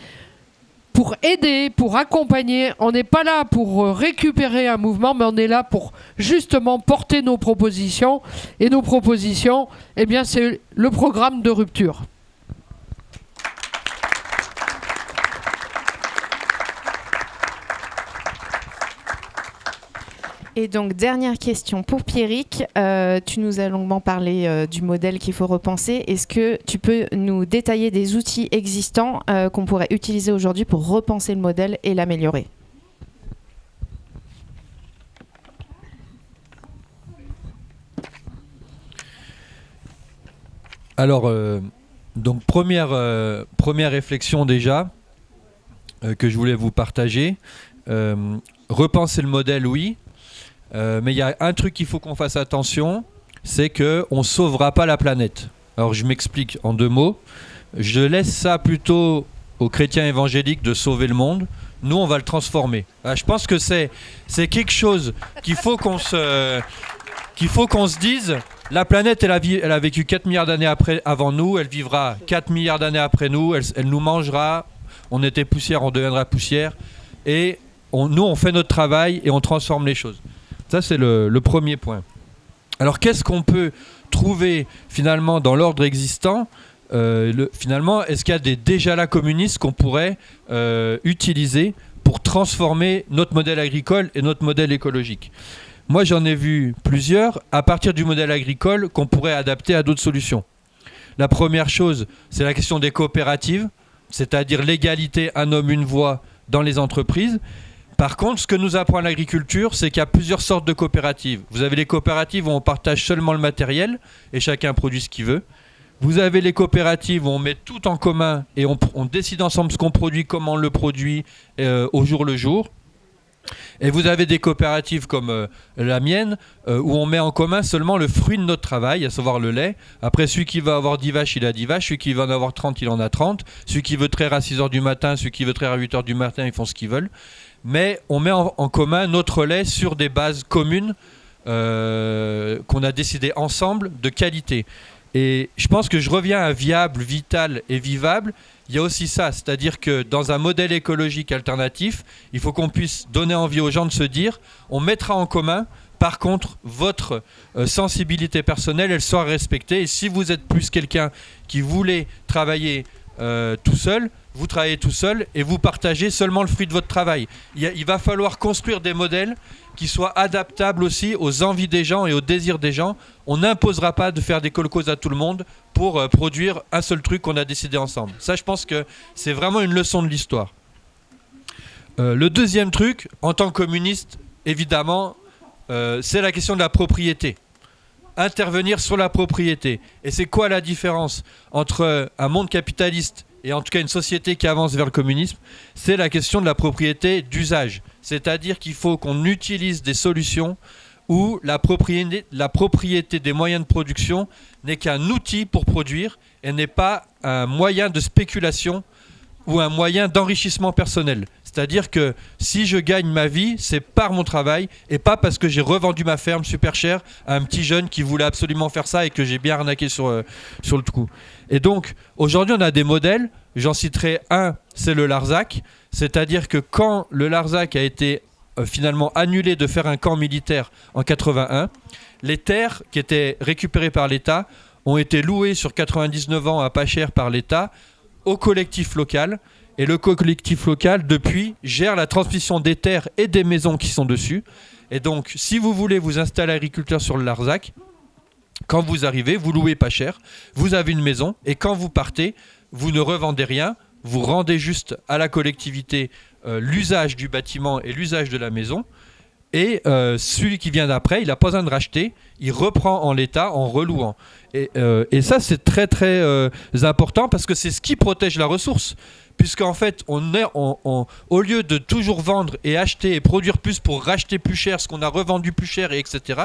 pour aider, pour accompagner. On n'est pas là pour récupérer un mouvement, mais on est là pour justement porter nos propositions. Et nos propositions, eh bien, c'est le programme de rupture. Et donc, dernière question pour Pierrick. Tu nous as longuement parlé du modèle qu'il faut repenser. Est-ce que tu peux nous détailler des outils existants qu'on pourrait utiliser aujourd'hui pour repenser le modèle et l'améliorer ? Alors, donc première réflexion déjà que je voulais vous partager. Repenser le modèle, oui. Mais il y a un truc qu'il faut qu'on fasse attention, c'est qu'on ne sauvera pas la planète. Alors je m'explique en 2 mots. Je laisse ça plutôt aux chrétiens évangéliques de sauver le monde. Nous, on va le transformer. Je pense que c'est quelque chose qu'il faut qu'on se dise. La planète, elle a vécu 4 milliards d'années avant nous. Elle vivra 4 milliards d'années après nous. Elle nous mangera. On était poussière, on deviendra poussière. Et nous, on fait notre travail et on transforme les choses. Ça, c'est le premier point. Alors, qu'est-ce qu'on peut trouver finalement dans l'ordre existant ? Finalement, est-ce qu'il y a des déjà là communistes qu'on pourrait utiliser pour transformer notre modèle agricole et notre modèle écologique ? Moi, j'en ai vu plusieurs à partir du modèle agricole qu'on pourrait adapter à d'autres solutions. La première chose, c'est la question des coopératives, c'est-à-dire l'égalité un homme, une voix dans les entreprises. Par contre, ce que nous apprend l'agriculture, c'est qu'il y a plusieurs sortes de coopératives. Vous avez les coopératives où on partage seulement le matériel et chacun produit ce qu'il veut. Vous avez les coopératives où on met tout en commun et on décide ensemble ce qu'on produit, comment on le produit au jour le jour. Et vous avez des coopératives comme la mienne où on met en commun seulement le fruit de notre travail, à savoir le lait. Après, celui qui va avoir 10 vaches, il a 10 vaches. Celui qui va en avoir 30, il en a 30. Celui qui veut traire à 6h du matin, celui qui veut traire à 8h du matin, ils font ce qu'ils veulent. Mais on met en commun notre lait sur des bases communes qu'on a décidé ensemble de qualité. Et je pense que je reviens à viable, vital et vivable. Il y a aussi ça, c'est-à-dire que dans un modèle écologique alternatif, il faut qu'on puisse donner envie aux gens de se dire on mettra en commun, par contre, votre sensibilité personnelle, elle sera respectée. Et si vous êtes plus quelqu'un qui voulait travailler tout seul, vous travaillez tout seul et vous partagez seulement le fruit de votre travail. Il va falloir construire des modèles qui soient adaptables aussi aux envies des gens et aux désirs des gens. On n'imposera pas de faire des colcos à tout le monde pour produire un seul truc qu'on a décidé ensemble. Ça, je pense que c'est vraiment une leçon de l'histoire. Le deuxième truc, en tant que communiste, évidemment, c'est la question de la propriété. Intervenir sur la propriété. Et c'est quoi la différence entre un monde capitaliste et en tout cas une société qui avance vers le communisme? C'est la question de la propriété d'usage. C'est-à-dire qu'il faut qu'on utilise des solutions où la propriété des moyens de production n'est qu'un outil pour produire et n'est pas un moyen de spéculation ou un moyen d'enrichissement personnel. C'est-à-dire que si je gagne ma vie, c'est par mon travail et pas parce que j'ai revendu ma ferme super cher à un petit jeune qui voulait absolument faire ça et que j'ai bien arnaqué sur le coup. Et donc, aujourd'hui, on a des modèles. J'en citerai un, c'est le Larzac. C'est-à-dire que quand le Larzac a été finalement annulé de faire un camp militaire en 81, les terres qui étaient récupérées par l'État ont été louées sur 99 ans à pas cher par l'État au collectif local. Et le collectif local, depuis, gère la transmission des terres et des maisons qui sont dessus. Et donc, si vous voulez vous installer agriculteur sur le Larzac, quand vous arrivez, vous louez pas cher, vous avez une maison, et quand vous partez, vous ne revendez rien, vous rendez juste à la collectivité l'usage du bâtiment et l'usage de la maison. Et celui qui vient d'après, il n'a pas besoin de racheter, il reprend en l'état en relouant. Et ça, c'est très très important parce que c'est ce qui protège la ressource. Puisqu'en fait, au lieu de toujours vendre et acheter et produire plus pour racheter plus cher ce qu'on a revendu plus cher, et etc.,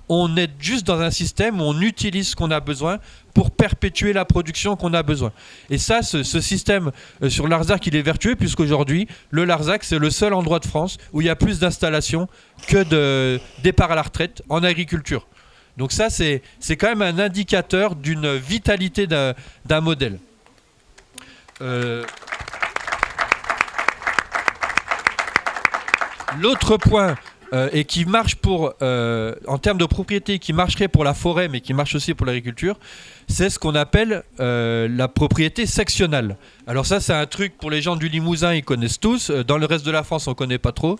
on est juste dans un système où on utilise ce qu'on a besoin pour perpétuer la production qu'on a besoin. Et ça, ce système sur Larzac, il est vertueux puisqu'aujourd'hui, le Larzac, c'est le seul endroit de France où il y a plus d'installations que de départ à la retraite en agriculture. Donc ça, c'est quand même un indicateur d'une vitalité d'un modèle. L'autre point et qui marche en termes de propriété, qui marcherait pour la forêt mais qui marche aussi pour l'agriculture, c'est ce qu'on appelle la propriété sectionnelle. Alors ça, c'est un truc pour les gens du Limousin, ils connaissent tous. Dans le reste de la France, on ne connaît pas trop.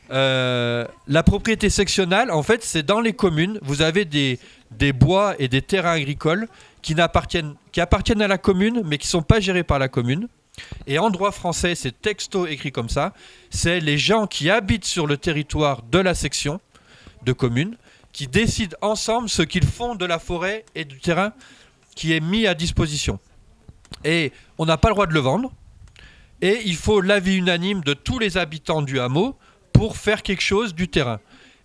La propriété sectionnelle, en fait, c'est dans les communes, vous avez des bois et des terrains agricoles qui appartiennent à la commune mais qui ne sont pas gérés par la commune. Et en droit français, c'est texto écrit comme ça, c'est les gens qui habitent sur le territoire de la section de commune qui décident ensemble ce qu'ils font de la forêt et du terrain qui est mis à disposition. Et on n'a pas le droit de le vendre et il faut l'avis unanime de tous les habitants du hameau pour faire quelque chose du terrain.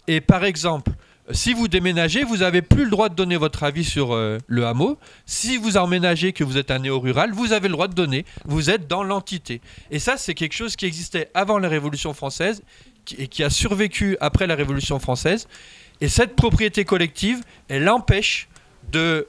Et par exemple, Si vous déménagez, vous n'avez plus le droit de donner votre avis sur le hameau. Si vous emménagez, que vous êtes un néo-rural, vous avez le droit de donner. Vous êtes dans l'entité. Et ça, c'est quelque chose qui existait avant la Révolution française et qui a survécu après la Révolution française. Et cette propriété collective, elle empêche de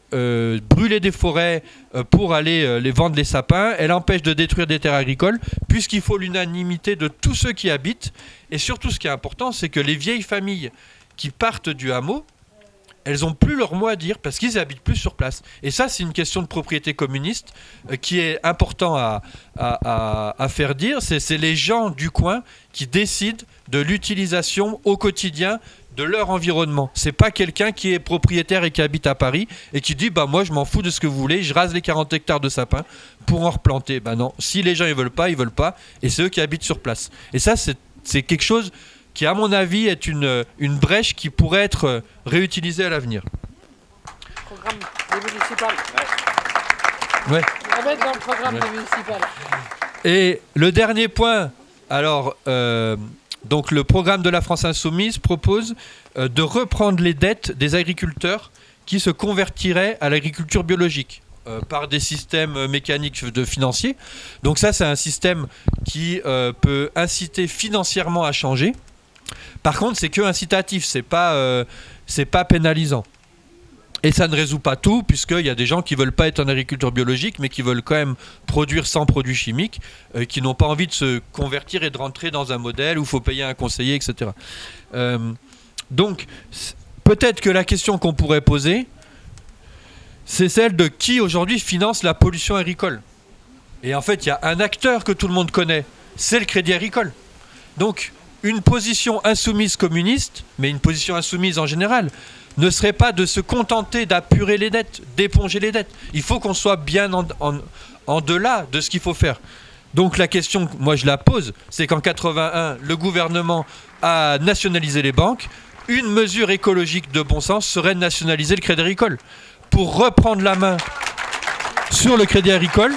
brûler des forêts pour aller les vendre les sapins. Elle empêche de détruire des terres agricoles, puisqu'il faut l'unanimité de tous ceux qui habitent. Et surtout, ce qui est important, c'est que les vieilles familles qui partent du hameau, elles n'ont plus leur mot à dire parce qu'ils n'habitent plus sur place. Et ça, c'est une question de propriété communiste qui est important à faire dire. C'est les gens du coin qui décident de l'utilisation au quotidien de leur environnement. C'est pas quelqu'un qui est propriétaire et qui habite à Paris et qui dit moi je m'en fous de ce que vous voulez, je rase les 40 hectares de sapins pour en replanter. Non, si les gens ils veulent pas, et c'est eux qui habitent sur place. Et ça, c'est quelque chose qui, à mon avis, est une brèche qui pourrait être réutilisée à l'avenir. Programme des municipales. Ouais. On va mettre dans le programme des municipales. Et le dernier point, alors, donc le programme de la France Insoumise propose de reprendre les dettes des agriculteurs qui se convertiraient à l'agriculture biologique par des systèmes mécaniques financiers. Donc ça, c'est un système qui peut inciter financièrement à changer. Par contre, c'est que incitatif, c'est pas pénalisant. Et ça ne résout pas tout, puisqu'il y a des gens qui ne veulent pas être en agriculture biologique, mais qui veulent quand même produire sans produits chimiques, qui n'ont pas envie de se convertir et de rentrer dans un modèle où il faut payer un conseiller, etc. Donc, peut-être que la question qu'on pourrait poser, c'est celle de qui aujourd'hui finance la pollution agricole. Et en fait, il y a un acteur que tout le monde connaît, c'est le Crédit Agricole. Donc, une position insoumise communiste, mais une position insoumise en général, ne serait pas de se contenter d'apurer les dettes, d'éponger les dettes. Il faut qu'on soit bien en delà de ce qu'il faut faire. Donc la question, moi je la pose, c'est qu'en 81, le gouvernement a nationalisé les banques. Une mesure écologique de bon sens serait de nationaliser le Crédit Agricole pour reprendre la main sur le Crédit Agricole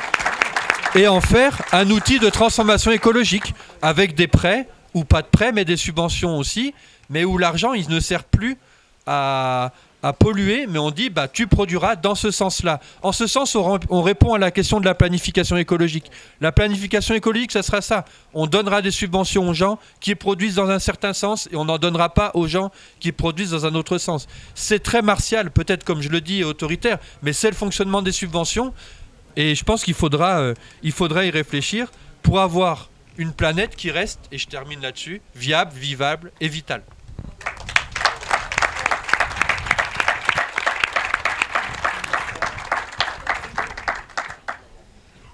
et en faire un outil de transformation écologique avec des prêts, ou pas de prêts, mais des subventions aussi, mais où l'argent il ne sert plus à polluer, mais on dit tu produiras dans ce sens-là. En ce sens, on répond à la question de la planification écologique. La planification écologique, ça sera ça. On donnera des subventions aux gens qui produisent dans un certain sens et on n'en donnera pas aux gens qui produisent dans un autre sens. C'est très martial, peut-être comme je le dis, autoritaire, mais c'est le fonctionnement des subventions et je pense qu'il faudra y réfléchir pour avoir une planète qui reste, et je termine là-dessus, viable, vivable et vitale.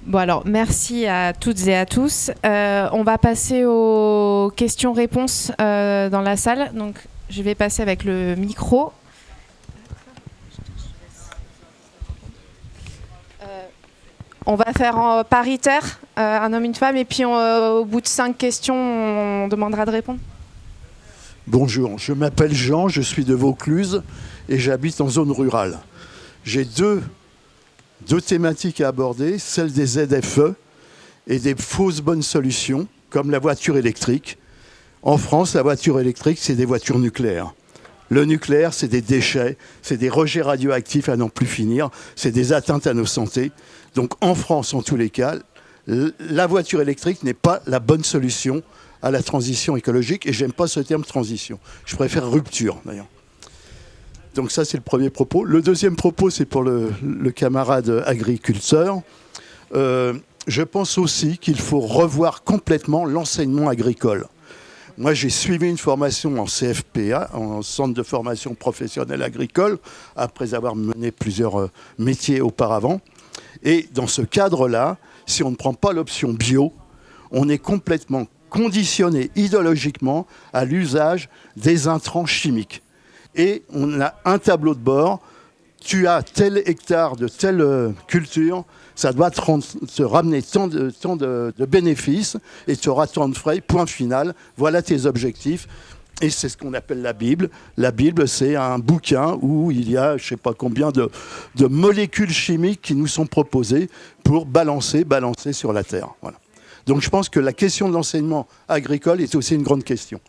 Bon alors, merci à toutes et à tous. On va passer aux questions-réponses dans la salle. Donc, je vais passer avec le micro. On va faire en paritaire, un homme, une femme, et puis au bout de 5 questions, on demandera de répondre. Bonjour, je m'appelle Jean, je suis de Vaucluse et j'habite en zone rurale. J'ai deux thématiques à aborder, celle des ZFE et des fausses bonnes solutions, comme la voiture électrique. En France, la voiture électrique, c'est des voitures nucléaires. Le nucléaire, c'est des déchets, c'est des rejets radioactifs à n'en plus finir, c'est des atteintes à nos santé. Donc en France, en tous les cas, la voiture électrique n'est pas la bonne solution à la transition écologique. Et j'aime pas ce terme transition. Je préfère rupture, d'ailleurs. Donc ça, c'est le premier propos. Le deuxième propos, c'est pour le camarade agriculteur. Je pense aussi qu'il faut revoir complètement l'enseignement agricole. Moi, j'ai suivi une formation en CFPA, en Centre de formation professionnelle agricole, après avoir mené plusieurs métiers auparavant. Et dans ce cadre-là, si on ne prend pas l'option bio, on est complètement conditionné idéologiquement à l'usage des intrants chimiques. Et on a un tableau de bord, tu as tel hectare de telle culture, ça doit te ramener tant de bénéfices et tu auras tant de frais, point final, voilà tes objectifs. Et c'est ce qu'on appelle la Bible. La Bible, c'est un bouquin où il y a je ne sais pas combien de molécules chimiques qui nous sont proposées pour balancer sur la Terre. Voilà. Donc je pense que la question de l'enseignement agricole est aussi une grande question.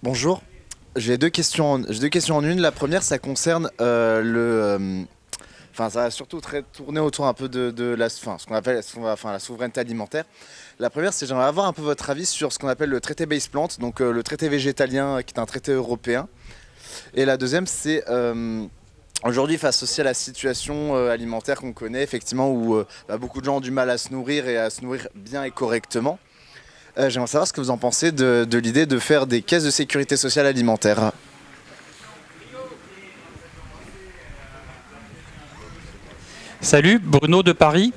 Bonjour. J'ai deux questions en une. La première, ça concerne ça va surtout tourner autour un peu de ce qu'on appelle la souveraineté alimentaire. La première, c'est j'aimerais avoir un peu votre avis sur ce qu'on appelle le traité Base Plant, donc le traité végétalien qui est un traité européen. Et la deuxième, c'est aujourd'hui, face aussi à la situation alimentaire qu'on connaît, effectivement, où beaucoup de gens ont du mal à se nourrir et à se nourrir bien et correctement. J'aimerais savoir ce que vous en pensez de l'idée de faire des caisses de sécurité sociale alimentaire. Salut, Bruno de Paris.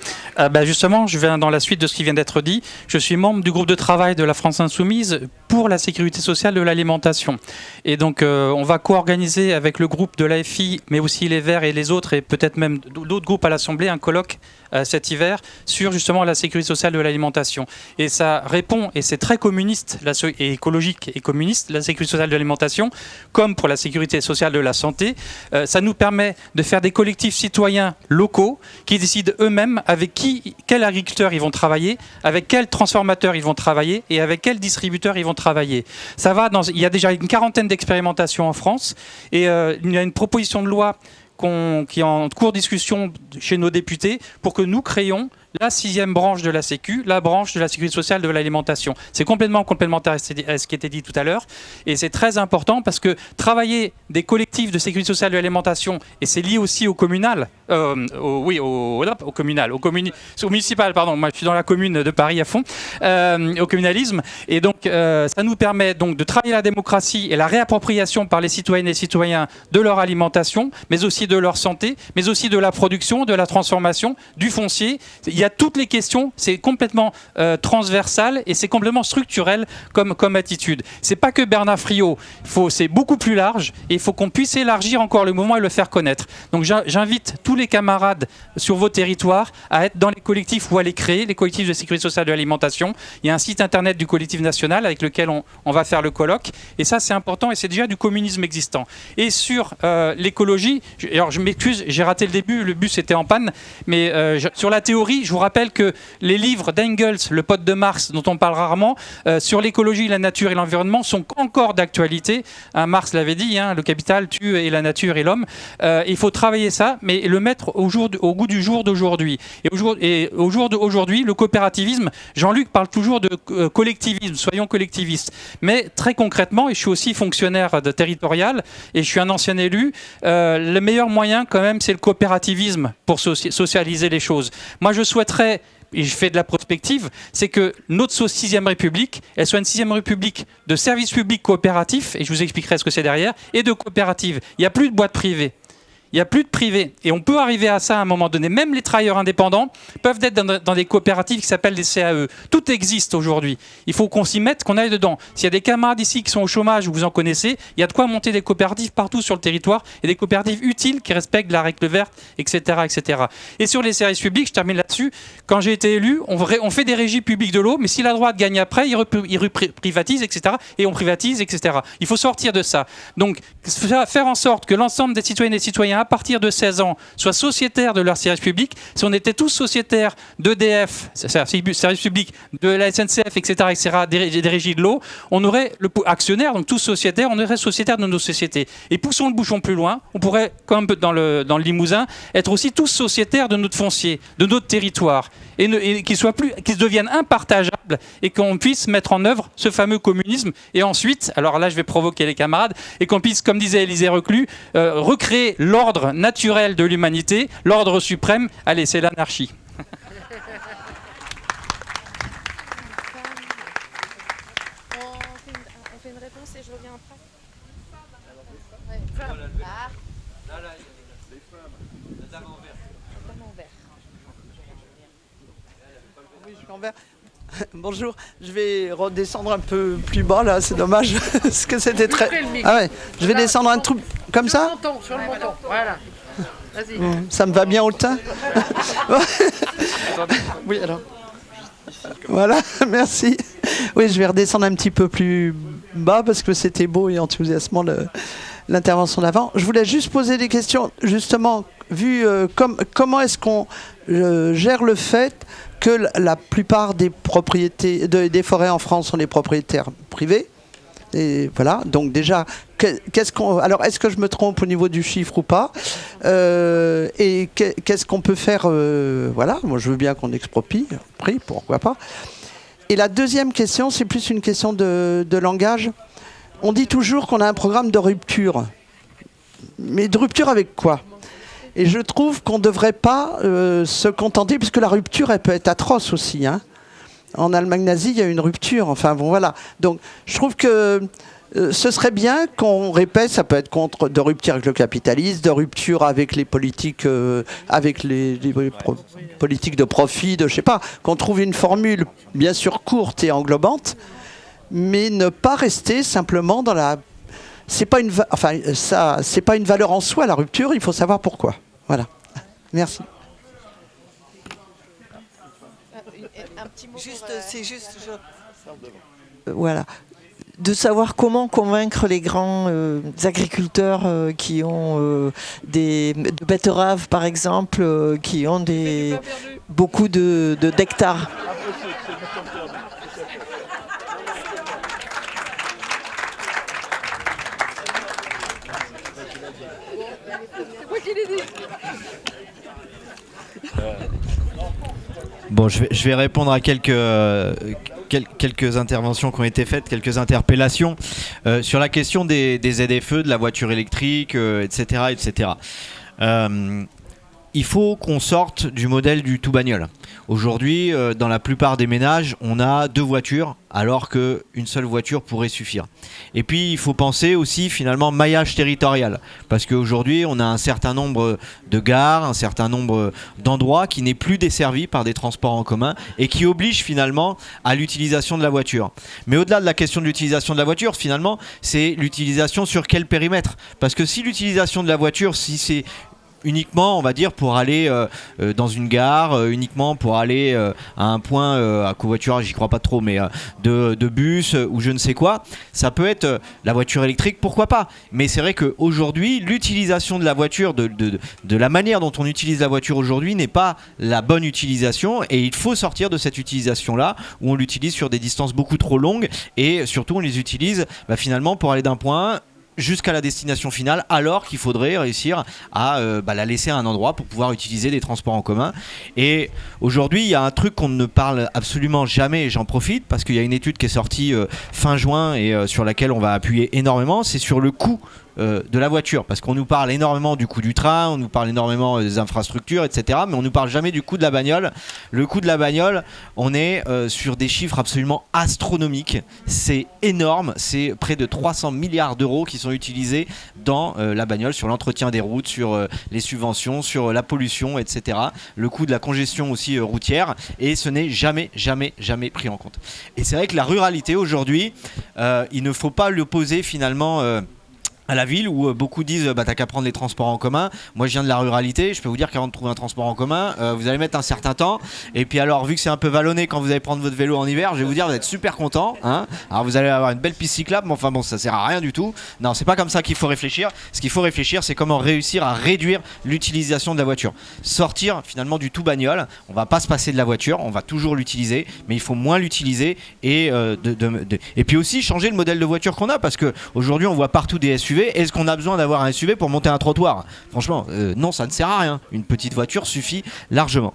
Justement, je viens dans la suite de ce qui vient d'être dit. Je suis membre du groupe de travail de la France Insoumise pour la sécurité sociale de l'alimentation. Et donc, on va co-organiser avec le groupe de l'AFI, mais aussi les Verts et les autres, et peut-être même d'autres groupes à l'Assemblée, un colloque cet hiver sur justement la sécurité sociale de l'alimentation. Et ça répond, et c'est très communiste et écologique et communiste, la sécurité sociale de l'alimentation, comme pour la sécurité sociale de la santé. Ça nous permet de faire des collectifs citoyens locaux qui décident eux-mêmes avec quels agriculteurs ils vont travailler, avec quels transformateurs ils vont travailler et avec quels distributeurs ils vont travailler. Il y a déjà une quarantaine d'expérimentations en France et il y a une proposition de loi qui est en cours de discussion chez nos députés pour que nous créions la 6e branche de la Sécu, la branche de la sécurité sociale de l'alimentation. C'est complètement complémentaire à ce qui était dit tout à l'heure et c'est très important parce que travailler des collectifs de sécurité sociale de l'alimentation, et c'est lié aussi au communal, au municipal, pardon, moi je suis dans la commune de Paris à fond, au communalisme, et donc ça nous permet donc de travailler la démocratie et la réappropriation par les citoyennes et citoyens de leur alimentation, mais aussi de leur santé, mais aussi de la production, de la transformation, du foncier. Il y a toutes les questions, c'est complètement transversal et c'est complètement structurel comme attitude. C'est pas que Bernard Friot, c'est beaucoup plus large et il faut qu'on puisse élargir encore le mouvement et le faire connaître. Donc j'invite tous les camarades sur vos territoires à être dans les collectifs ou à les créer, les collectifs de sécurité sociale de l'alimentation. Il y a un site internet du collectif national avec lequel on va faire le colloque et ça c'est important et c'est déjà du communisme existant. Et sur l'écologie, alors je m'excuse, j'ai raté le début, le bus était en panne, mais sur la théorie, je vous rappelle que les livres d'Engels, le pote de Marx, dont on parle rarement, sur l'écologie, la nature et l'environnement, sont encore d'actualité. Marx l'avait dit, le capital tue et la nature et l'homme. Il faut travailler ça, mais le mettre au goût du jour d'aujourd'hui. Et au jour d'aujourd'hui, le coopérativisme, Jean-Luc parle toujours de collectivisme, soyons collectivistes. Mais très concrètement, et je suis aussi fonctionnaire territorial, et je suis un ancien élu, le meilleur moyen quand même, c'est le coopérativisme pour socialiser les choses. Moi, je souhaiterais, et je fais de la prospective, c'est que notre 6e République, elle soit une 6e République de services publics coopératifs, et je vous expliquerai ce que c'est derrière, et de coopératives. Il n'y a plus de boîtes privées. Il n'y a plus de privé. Et on peut arriver à ça à un moment donné. Même les travailleurs indépendants peuvent être dans des coopératives qui s'appellent des CAE. Tout existe aujourd'hui. Il faut qu'on s'y mette, qu'on aille dedans. S'il y a des camarades ici qui sont au chômage, vous en connaissez, il y a de quoi monter des coopératives partout sur le territoire et des coopératives utiles qui respectent la règle verte, etc., etc. Et sur les services publics, je termine là-dessus. Quand j'ai été élu, on fait des régies publiques de l'eau, mais si la droite gagne après, ils privatisent, etc. Et on privatise, etc. Il faut sortir de ça. Donc, faire en sorte que l'ensemble des citoyennes et des citoyens à partir de 16 ans, soient sociétaires de leur service public. Si on était tous sociétaires d'EDF, service public, de la SNCF, etc., des régies de l'eau, on aurait actionnaires, donc tous sociétaires, on aurait sociétaires de nos sociétés. Et poussons le bouchon plus loin, on pourrait, comme dans le Limousin, être aussi tous sociétaires de notre foncier, de notre territoire, et qu'ils deviennent impartageables et qu'on puisse mettre en œuvre ce fameux communisme. Et ensuite, alors là je vais provoquer les camarades, et qu'on puisse, comme disait Élisée Reclus, recréer l'ordre naturel de l'humanité, l'ordre suprême. Allez, c'est l'anarchie. On fait une réponse et je reviens après. Bonjour, je vais redescendre un peu plus bas là, c'est dommage parce que c'était très. Ah ouais, je vais descendre un truc comme ça. Sur le menton, voilà. Vas-y. Ça me va bien au teint. Oui, alors. Voilà, merci. Oui, je vais redescendre un petit peu plus bas parce que c'était beau et enthousiasmant l'intervention d'avant. Je voulais juste poser des questions, justement, vu comment est-ce qu'on gère le fait que la plupart des propriétés des forêts en France sont des propriétaires privés, Et voilà, donc déjà, alors est-ce que je me trompe au niveau du chiffre ou pas et qu'est-ce qu'on peut faire voilà, moi je veux bien qu'on exproprie, pourquoi pas. Et la deuxième question, c'est plus une question de langage. On dit toujours qu'on a un programme de rupture. Mais de rupture avec quoi ? Et je trouve qu'on ne devrait pas se contenter, puisque la rupture, elle peut être atroce aussi, hein. En Allemagne nazie, il y a eu une rupture. Enfin bon, voilà. Donc, je trouve que ce serait bien qu'on répète, ça peut être de rupture avec le capitalisme, de rupture avec les politiques, avec les politiques de profit, je sais pas, qu'on trouve une formule bien sûr courte et englobante, mais ne pas rester simplement dans la. C'est pas c'est pas une valeur en soi la rupture. Il faut savoir pourquoi. Voilà. Merci. Voilà. De savoir comment convaincre les grands agriculteurs qui ont de betteraves, par exemple, qui ont beaucoup d'hectares. Bon, je vais répondre à quelques interventions qui ont été faites, quelques interpellations sur la question des ZFE, de la voiture électrique, etc. etc. Il faut qu'on sorte du modèle du tout bagnole. Aujourd'hui, dans la plupart des ménages, on a 2 voitures, alors qu'une seule voiture pourrait suffire. Et puis, il faut penser aussi, finalement, maillage territorial. Parce qu'aujourd'hui, on a un certain nombre de gares, un certain nombre d'endroits qui n'est plus desservis par des transports en commun et qui obligent, finalement, à l'utilisation de la voiture. Mais au-delà de la question de l'utilisation de la voiture, finalement, c'est l'utilisation sur quel périmètre ? Parce que si l'utilisation de la voiture, si c'est uniquement, on va dire, pour aller dans une gare, uniquement pour aller à un point à covoiturage, j'y crois pas trop, mais de bus ou je ne sais quoi, ça peut être la voiture électrique, pourquoi pas. Mais c'est vrai qu'aujourd'hui, l'utilisation de la voiture, de la manière dont on utilise la voiture aujourd'hui n'est pas la bonne utilisation, et il faut sortir de cette utilisation-là, où on l'utilise sur des distances beaucoup trop longues, et surtout on les utilise finalement pour aller d'un point 1 jusqu'à la destination finale, alors qu'il faudrait réussir à la laisser à un endroit pour pouvoir utiliser des transports en commun. Et aujourd'hui, il y a un truc qu'on ne parle absolument jamais, et j'en profite parce qu'il y a une étude qui est sortie fin juin et sur laquelle on va appuyer énormément, c'est sur le coût de la voiture, parce qu'on nous parle énormément du coût du train, on nous parle énormément des infrastructures, etc., mais on nous parle jamais du coût de la bagnole. Le coût de la bagnole, on est sur des chiffres absolument astronomiques, c'est énorme, c'est près de 300 milliards d'euros qui sont utilisés dans la bagnole, sur l'entretien des routes, sur les subventions, sur la pollution, etc., le coût de la congestion aussi routière, et ce n'est jamais pris en compte. Et c'est vrai que la ruralité aujourd'hui, il ne faut pas l'opposer finalement à la ville, où beaucoup disent t'as qu'à prendre les transports en commun. Moi je viens de la ruralité, je peux vous dire qu'avant de trouver un transport en commun, vous allez mettre un certain temps, et puis alors vu que c'est un peu vallonné quand vous allez prendre votre vélo en hiver, je vais vous dire vous êtes super content, hein. Alors vous allez avoir une belle piste cyclable, mais enfin bon, ça sert à rien du tout. Non, c'est pas comme ça qu'il faut réfléchir. Ce qu'il faut réfléchir, c'est comment réussir à réduire l'utilisation de la voiture, sortir finalement du tout bagnole. On va pas se passer de la voiture, on va toujours l'utiliser, mais il faut moins l'utiliser, et et puis aussi changer le modèle de voiture qu'on a, parce que aujourd'hui on voit partout des SUV. Est-ce qu'on a besoin d'avoir un SUV pour monter un trottoir ? Franchement, non, ça ne sert à rien. Une petite voiture suffit largement.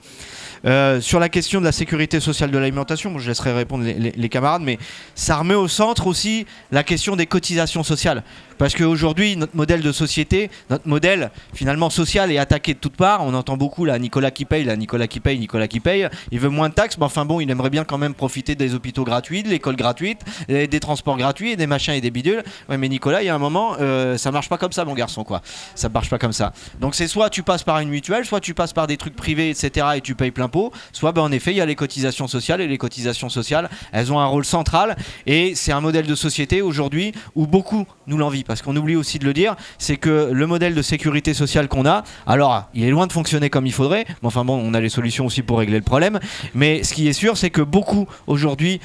Sur la question de la sécurité sociale de l'alimentation, je laisserai répondre les camarades, mais ça remet au centre aussi la question des cotisations sociales. Parce qu'aujourd'hui, notre modèle de société, notre modèle finalement social est attaqué de toutes parts. On entend beaucoup là, Nicolas qui paye, Nicolas qui paye. Il veut moins de taxes, mais enfin bon, il aimerait bien quand même profiter des hôpitaux gratuits, de l'école gratuite, des transports gratuits, et des machins et des bidules. Ouais, mais Nicolas, il y a un moment, ça marche pas comme ça, mon garçon, quoi. Ça marche pas comme ça. Donc c'est soit tu passes par une mutuelle, soit tu passes par des trucs privés, etc., et tu payes plein pot. Soit, en effet, il y a les cotisations sociales, et les cotisations sociales, elles ont un rôle central, et c'est un modèle de société aujourd'hui où beaucoup nous l'envient. Parce qu'on oublie aussi de le dire, c'est que le modèle de sécurité sociale qu'on a, alors il est loin de fonctionner comme il faudrait, mais enfin bon, on a les solutions aussi pour régler le problème, mais ce qui est sûr, c'est que beaucoup aujourd'hui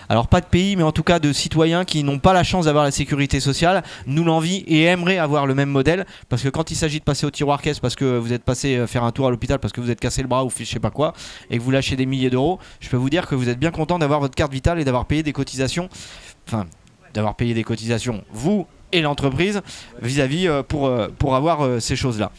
alors pas de pays, mais en tout cas de citoyens qui n'ont pas la chance d'avoir la sécurité sociale, nous l'envient et aimeraient avoir le même modèle, parce que quand il s'agit de passer au tiroir caisse parce que vous êtes passé faire un tour à l'hôpital parce que vous êtes cassé le bras ou je sais pas quoi, et que vous lâchez des milliers d'euros, je peux vous dire que vous êtes bien content d'avoir votre carte vitale et d'avoir payé des cotisations, enfin d'avoir payé des cotisations, vous et l'entreprise, vis-à-vis pour avoir ces choses-là.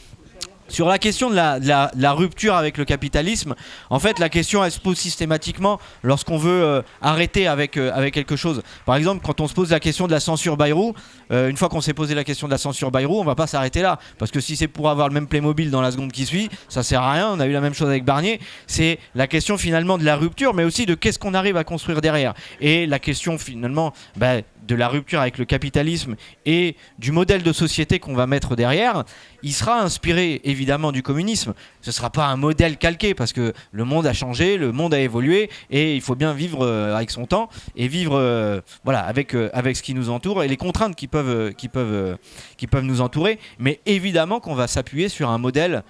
Sur la question de la rupture avec le capitalisme, en fait, la question, elle se pose systématiquement lorsqu'on veut arrêter avec quelque chose. Par exemple, quand on se pose la question de la censure Bayrou, une fois qu'on s'est posé la question de la censure Bayrou, on va pas s'arrêter là. Parce que si c'est pour avoir le même Playmobil dans la seconde qui suit, ça sert à rien. On a eu la même chose avec Barnier. C'est la question finalement de la rupture, mais aussi de qu'est-ce qu'on arrive à construire derrière. Et la question finalement... de la rupture avec le capitalisme et du modèle de société qu'on va mettre derrière, il sera inspiré évidemment du communisme. Ce ne sera pas un modèle calqué parce que le monde a changé, le monde a évolué et il faut bien vivre avec son temps et vivre avec ce qui nous entoure et les contraintes qui peuvent nous entourer. Mais évidemment qu'on va s'appuyer sur un modèle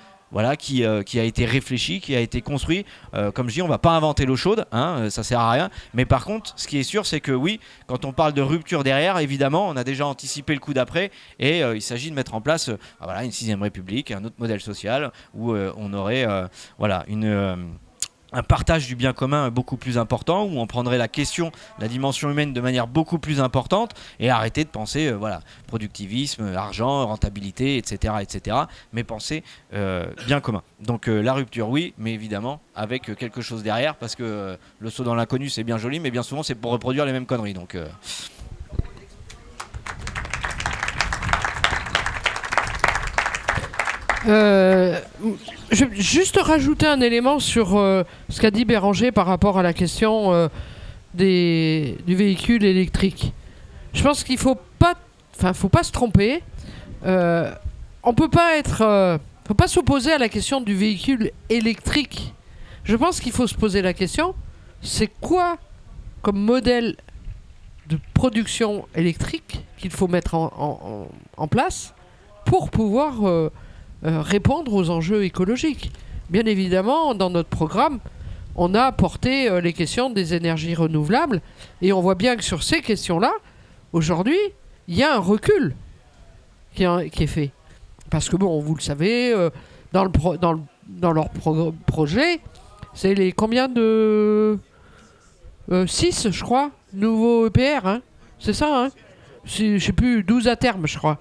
qui a été réfléchi, qui a été construit. Comme je dis, on ne va pas inventer l'eau chaude, ça ne sert à rien. Mais par contre, ce qui est sûr, c'est que oui, quand on parle de rupture derrière, évidemment, on a déjà anticipé le coup d'après et il s'agit de mettre en place une 6ème République, un autre modèle social où on aurait un partage du bien commun beaucoup plus important, où on prendrait la question, la dimension humaine de manière beaucoup plus importante et arrêter de penser productivisme, argent, rentabilité, etc. mais penser bien commun. Donc la rupture, oui, mais évidemment avec quelque chose derrière, parce que le saut dans l'inconnu, c'est bien joli, mais bien souvent, c'est pour reproduire les mêmes conneries. Donc... Je vais juste rajouter un élément sur ce qu'a dit Béranger par rapport à la question du véhicule électrique. Je pense qu'il faut pas se tromper. On peut pas faut pas s'opposer à la question du véhicule électrique. Je pense qu'il faut se poser la question, c'est quoi comme modèle de production électrique qu'il faut mettre en place pour pouvoir répondre aux enjeux écologiques. Bien évidemment, dans notre programme, on a porté les questions des énergies renouvelables et on voit bien que sur ces questions-là, aujourd'hui, il y a un recul qui est fait. Parce que bon, vous le savez, dans leur projet, c'est les combien de... 6, je crois, nouveaux EPR, c'est ça, je sais plus, 12 à terme, je crois.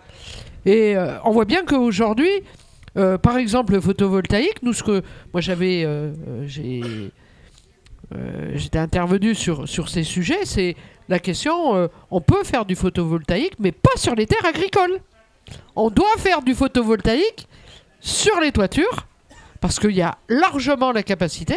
Et on voit bien qu'aujourd'hui, par exemple, le photovoltaïque, moi j'étais intervenu sur ces sujets, c'est la question, on peut faire du photovoltaïque, mais pas sur les terres agricoles. On doit faire du photovoltaïque sur les toitures, parce qu'il y a largement la capacité,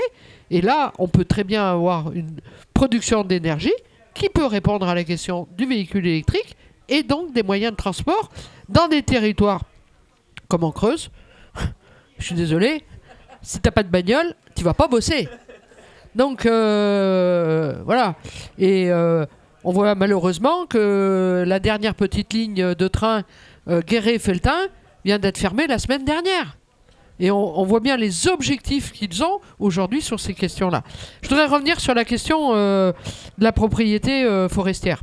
et là, on peut très bien avoir une production d'énergie qui peut répondre à la question du véhicule électrique, et donc des moyens de transport dans des territoires comme en Creuse. Je suis désolé, si t'as pas de bagnole, tu vas pas bosser. Donc voilà. Et on voit malheureusement que la dernière petite ligne de train Guéret-Felletin vient d'être fermée la semaine dernière. Et on voit bien les objectifs qu'ils ont aujourd'hui sur ces questions-là. Je voudrais revenir sur la question de la propriété forestière.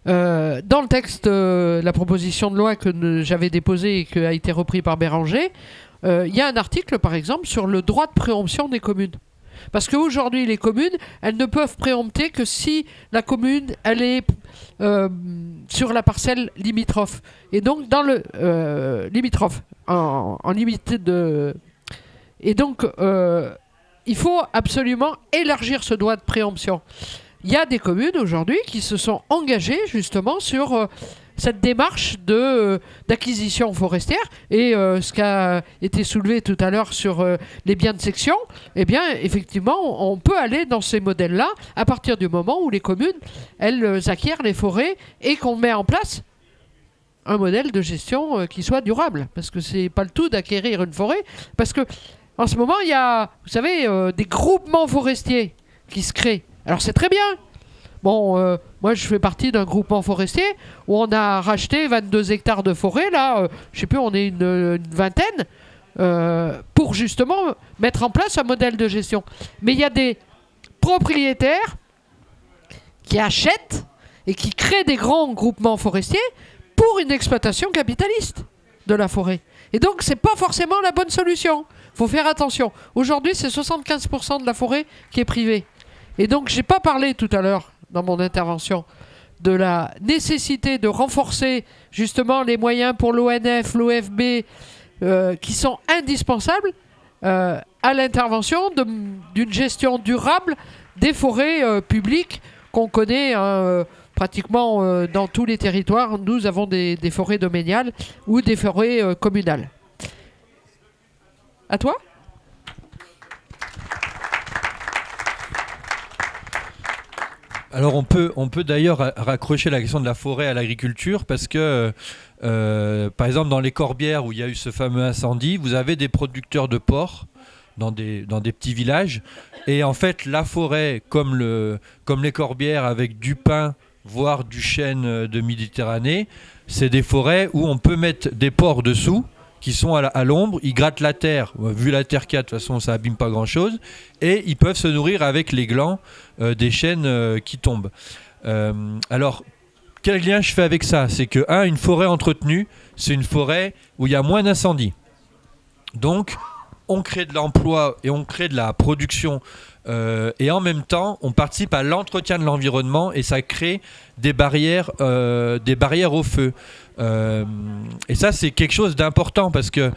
Dans le texte, la proposition de loi que j'avais déposée et qui a été repris par Béranger, il y a un article, par exemple, sur le droit de préemption des communes. Parce qu'aujourd'hui, les communes, elles ne peuvent préempter que si la commune, elle est sur la parcelle limitrophe. Et donc, dans le limitrophe, en limite de... Et donc, il faut absolument élargir ce droit de préemption. Il y a des communes aujourd'hui qui se sont engagées justement sur cette démarche d'acquisition forestière. Et ce qui a été soulevé tout à l'heure sur les biens de section, eh bien, effectivement, on peut aller dans ces modèles-là à partir du moment où les communes, elles acquièrent les forêts et qu'on met en place un modèle de gestion qui soit durable. Parce que c'est pas le tout d'acquérir une forêt. Parce que en ce moment, il y a, vous savez, des groupements forestiers qui se créent. Alors c'est très bien. Bon, moi je fais partie d'un groupement forestier où on a racheté 22 hectares de forêt. Là, je sais plus, on est une vingtaine pour justement mettre en place un modèle de gestion. Mais il y a des propriétaires qui achètent et qui créent des grands groupements forestiers pour une exploitation capitaliste de la forêt. Et donc c'est pas forcément la bonne solution. Faut faire attention. Aujourd'hui, c'est 75% de la forêt qui est privée. Et donc, j'ai pas parlé tout à l'heure dans mon intervention de la nécessité de renforcer justement les moyens pour l'ONF, l'OFB, qui sont indispensables à l'intervention d'une gestion durable des forêts publiques qu'on connaît pratiquement dans tous les territoires. Nous avons des forêts domaniales ou des forêts communales. À toi ? Alors on peut d'ailleurs raccrocher la question de la forêt à l'agriculture parce que par exemple dans les Corbières où il y a eu ce fameux incendie, vous avez des producteurs de porc dans des petits villages et en fait la forêt comme les Corbières avec du pin voire du chêne de Méditerranée, c'est des forêts où on peut mettre des porcs dessous qui sont à l'ombre, ils grattent la terre. Vu la terre qu'il y a, de toute façon, ça abîme pas grand-chose. Et ils peuvent se nourrir avec les glands des chênes qui tombent. Alors, quel lien je fais avec ça ? C'est que, une forêt entretenue, c'est une forêt où il y a moins d'incendies. Donc, on crée de l'emploi et on crée de la production. Et en même temps, on participe à l'entretien de l'environnement et ça crée des barrières au feu. Et ça, c'est quelque chose d'important parce que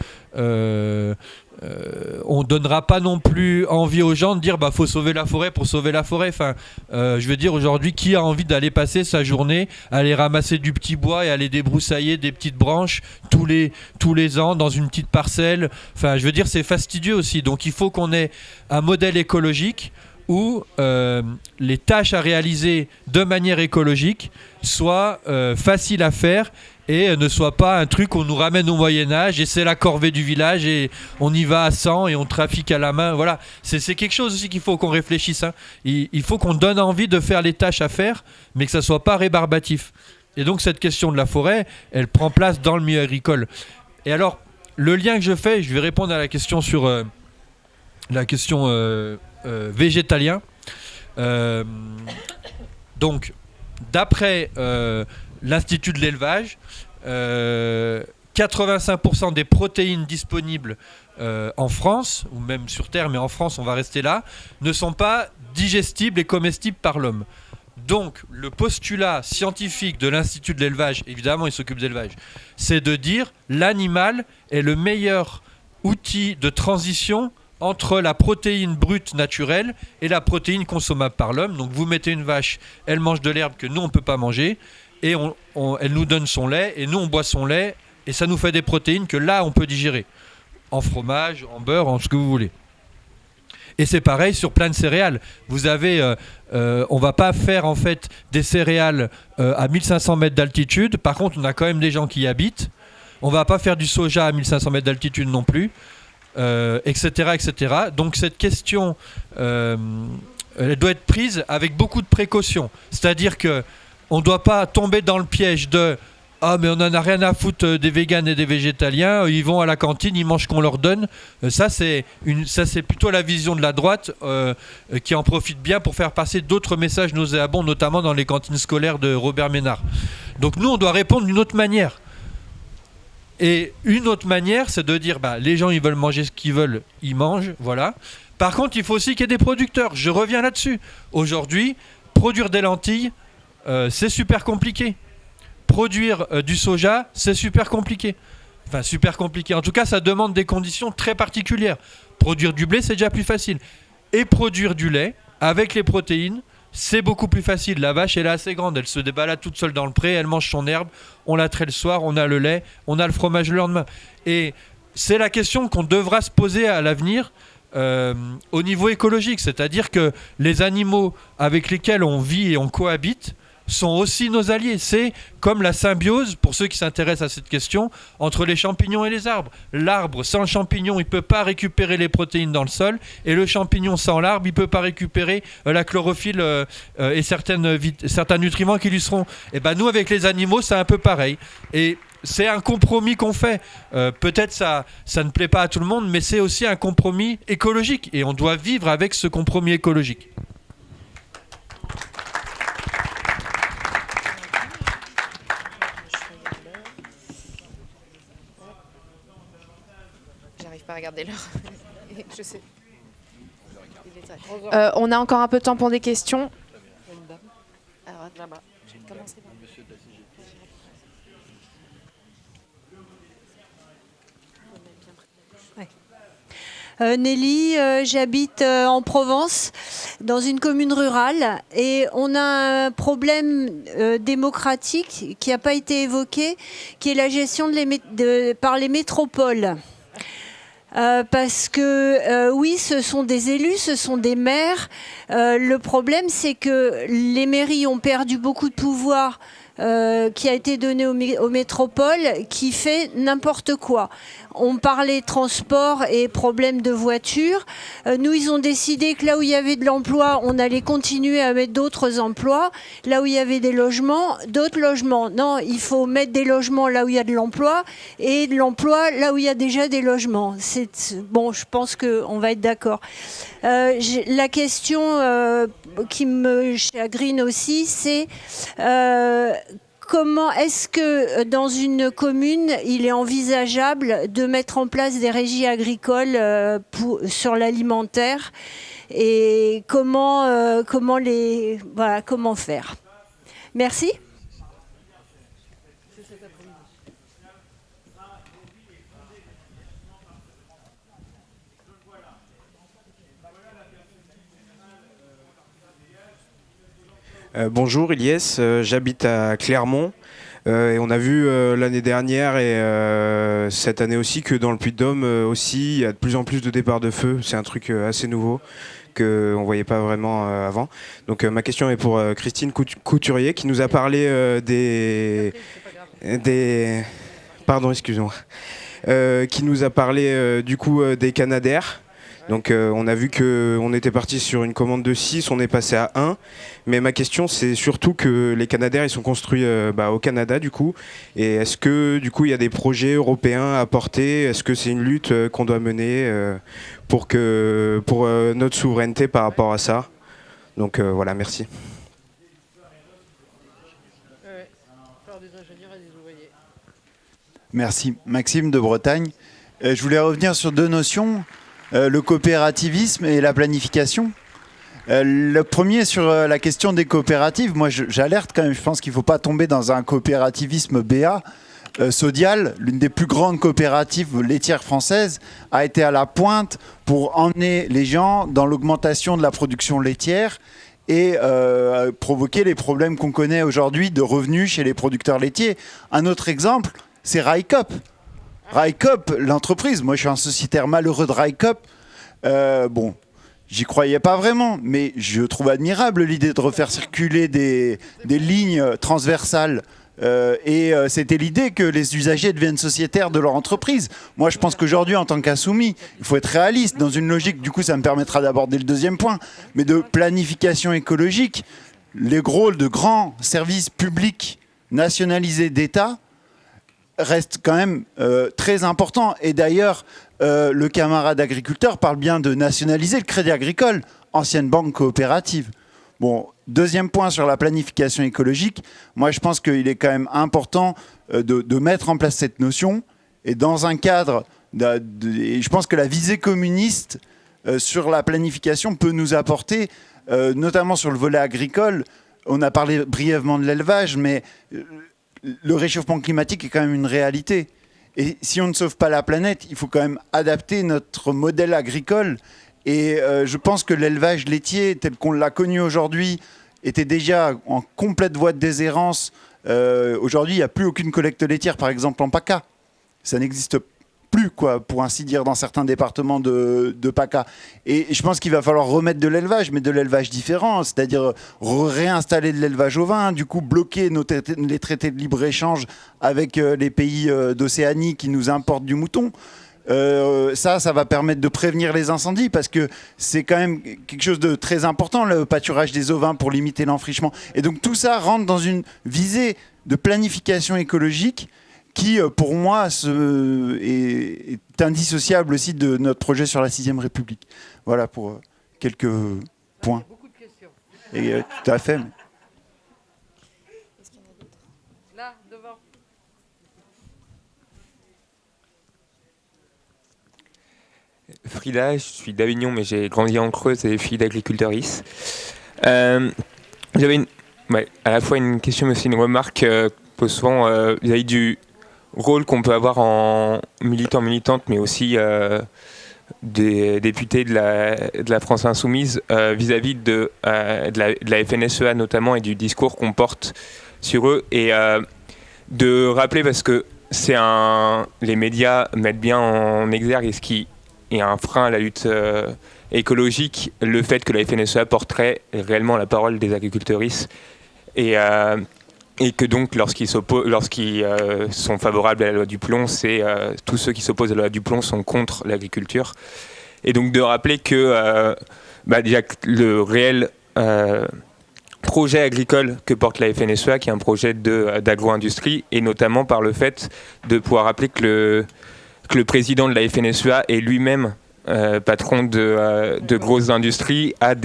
on donnera pas non plus envie aux gens de dire faut sauver la forêt pour sauver la forêt. Enfin, je veux dire aujourd'hui, qui a envie d'aller passer sa journée à aller ramasser du petit bois et aller débroussailler des petites branches tous les ans dans une petite parcelle. Enfin, je veux dire, c'est fastidieux aussi. Donc, il faut qu'on ait un modèle écologique où les tâches à réaliser de manière écologique soient faciles à faire et ne soit pas un truc qu'on nous ramène au Moyen-Âge et c'est la corvée du village et on y va à 100 et on trafique à la main. Voilà, c'est quelque chose aussi qu'il faut qu'on réfléchisse. Il faut qu'on donne envie de faire les tâches à faire, mais que ça soit pas rébarbatif. Et donc cette question de la forêt, elle prend place dans le milieu agricole. Et alors, le lien que je fais, je vais répondre à la question sur la question végétalien. Donc, d'après l'Institut de l'élevage, 85% des protéines disponibles en France, ou même sur Terre, mais en France on va rester là, ne sont pas digestibles et comestibles par l'homme. Donc le postulat scientifique de l'Institut de l'élevage, évidemment il s'occupe d'élevage, c'est de dire l'animal est le meilleur outil de transition entre la protéine brute naturelle et la protéine consommable par l'homme. Donc vous mettez une vache, elle mange de l'herbe que nous on ne peut pas manger, et elle nous donne son lait, et nous on boit son lait, et ça nous fait des protéines que là on peut digérer, en fromage, en beurre, en ce que vous voulez. Et c'est pareil sur plein de céréales. Vous avez, on va pas faire en fait des céréales à 1500 mètres d'altitude, par contre on a quand même des gens qui y habitent, on va pas faire du soja à 1500 mètres d'altitude non plus, etc., etc. Donc cette question, elle doit être prise avec beaucoup de précautions, c'est-à-dire que on ne doit pas tomber dans le piège de « Ah, mais on n'en a rien à foutre des véganes et des végétaliens, ils vont à la cantine, ils mangent ce qu'on leur donne. » Ça, c'est plutôt la vision de la droite qui en profite bien pour faire passer d'autres messages nauséabonds, notamment dans les cantines scolaires de Robert Ménard. Donc nous, on doit répondre d'une autre manière. Et une autre manière, c'est de dire les gens, ils veulent manger ce qu'ils veulent, ils mangent, voilà. Par contre, il faut aussi qu'il y ait des producteurs. Je reviens là-dessus. Aujourd'hui, produire des lentilles, c'est super compliqué. Produire du soja, c'est super compliqué. Enfin, super compliqué. En tout cas, ça demande des conditions très particulières. Produire du blé, c'est déjà plus facile. Et produire du lait, avec les protéines, c'est beaucoup plus facile. La vache, elle est assez grande. Elle se débalade toute seule dans le pré, elle mange son herbe, on la traite le soir, on a le lait, on a le fromage le lendemain. Et c'est la question qu'on devra se poser à l'avenir au niveau écologique. C'est-à-dire que les animaux avec lesquels on vit et on cohabite sont aussi nos alliés. C'est comme la symbiose, pour ceux qui s'intéressent à cette question, entre les champignons et les arbres. L'arbre sans le champignon, il ne peut pas récupérer les protéines dans le sol, et le champignon sans l'arbre, il ne peut pas récupérer la chlorophylle et certains nutriments qui lui seront. Et nous, avec les animaux, c'est un peu pareil. Et c'est un compromis qu'on fait. Peut-être ça ne plaît pas à tout le monde, mais c'est aussi un compromis écologique, et on doit vivre avec ce compromis écologique. Pas regarder l'heure. Je sais. On a encore un peu de temps pour des questions. Alors, là-bas. Nelly, j'habite en Provence, dans une commune rurale, et on a un problème démocratique qui n'a pas été évoqué, qui est la gestion par les métropoles. Parce que oui, ce sont des élus, ce sont des maires. Le problème, c'est que les mairies ont perdu beaucoup de pouvoir qui a été donné aux métropoles, qui fait n'importe quoi. On parlait transport et problèmes de voitures. Nous, ils ont décidé que là où il y avait de l'emploi, on allait continuer à mettre d'autres emplois. Là où il y avait des logements, d'autres logements. Non, il faut mettre des logements là où il y a de l'emploi et de l'emploi là où il y a déjà des logements. Bon, je pense qu'on va être d'accord. La question qui me chagrine aussi, c'est comment est-ce que dans une commune, il est envisageable de mettre en place des régies agricoles sur l'alimentaire et comment faire. Merci. Bonjour Ilyes, j'habite à Clermont et on a vu l'année dernière et cette année aussi que dans le Puy-de-Dôme aussi il y a de plus en plus de départs de feu. C'est un truc assez nouveau qu'on ne voyait pas vraiment avant. Donc ma question est pour Christine Couturier qui nous a parlé Pardon, excusez-moi. Qui nous a parlé du coup des Canadair. Donc on a vu qu'on était parti sur une commande de 6, on est passé à 1. Mais ma question, c'est surtout que les Canadair, ils sont construits au Canada du coup. Et est-ce que du coup, il y a des projets européens à porter? Est-ce que c'est une lutte qu'on doit mener pour notre souveraineté par rapport à ça? Donc voilà, merci. Merci. Maxime de Bretagne. Je voulais revenir sur deux notions. Le coopérativisme et la planification. Le premier sur la question des coopératives, moi j'alerte quand même, je pense qu'il ne faut pas tomber dans un coopérativisme béat. Sodial, l'une des plus grandes coopératives laitières françaises, a été à la pointe pour emmener les gens dans l'augmentation de la production laitière et provoquer les problèmes qu'on connaît aujourd'hui de revenus chez les producteurs laitiers. Un autre exemple, c'est Raikop. Raikop, l'entreprise, moi je suis un sociétaire malheureux de Raikop, bon, j'y croyais pas vraiment, mais je trouve admirable l'idée de refaire circuler des lignes transversales et c'était l'idée que les usagers deviennent sociétaires de leur entreprise. Moi je pense qu'aujourd'hui en tant qu'Assoumis, il faut être réaliste dans une logique, du coup ça me permettra d'aborder le deuxième point, mais de planification écologique, les rôles de grands services publics nationalisés d'État reste quand même très important. Et d'ailleurs, le camarade agriculteur parle bien de nationaliser le Crédit Agricole, ancienne banque coopérative. Bon, deuxième point sur la planification écologique, moi je pense qu'il est quand même important de mettre en place cette notion. Et dans un cadre, et je pense que la visée communiste sur la planification peut nous apporter, notamment sur le volet agricole, on a parlé brièvement de l'élevage, mais le réchauffement climatique est quand même une réalité. Et si on ne sauve pas la planète, il faut quand même adapter notre modèle agricole. Et je pense que l'élevage laitier, tel qu'on l'a connu aujourd'hui, était déjà en complète voie de déshérence. Aujourd'hui, il n'y a plus aucune collecte laitière, par exemple en PACA. Ça n'existe plus, quoi, pour ainsi dire, dans certains départements de PACA. Et je pense qu'il va falloir remettre de l'élevage, mais de l'élevage différent, c'est-à-dire réinstaller de l'élevage ovin, du coup bloquer les traités de libre-échange avec les pays d'Océanie qui nous importent du mouton. Ça va permettre de prévenir les incendies parce que c'est quand même quelque chose de très important, le pâturage des ovins pour limiter l'enfrichement. Et donc tout ça rentre dans une visée de planification écologique qui, pour moi, est indissociable aussi de notre projet sur la 6ème République. Voilà pour quelques points. Beaucoup de questions. Et, tout à fait. Est-ce qu'il y en a d'autres ? Là, devant. Frida, je suis d'Avignon, mais j'ai grandi en Creuse et fille d'agricultrice. J'avais Ouais, à la fois une question mais aussi une remarque pose souvent vis-à-vis du rôle qu'on peut avoir en militante, mais aussi des députés de la France Insoumise vis-à-vis de la FNSEA notamment et du discours qu'on porte sur eux, et de rappeler, parce que les médias mettent bien en exergue, et ce qui est un frein à la lutte écologique, le fait que la FNSEA porterait réellement la parole des agriculteuristes, et que donc lorsqu'ils sont favorables à la loi du plomb, tous ceux qui s'opposent à la loi du plomb sont contre l'agriculture. Et donc de rappeler que déjà le réel projet agricole que porte la FNSEA, qui est un projet d'agro-industrie, et notamment par le fait de pouvoir rappeler que le président de la FNSEA est lui-même patron de grosses industries, a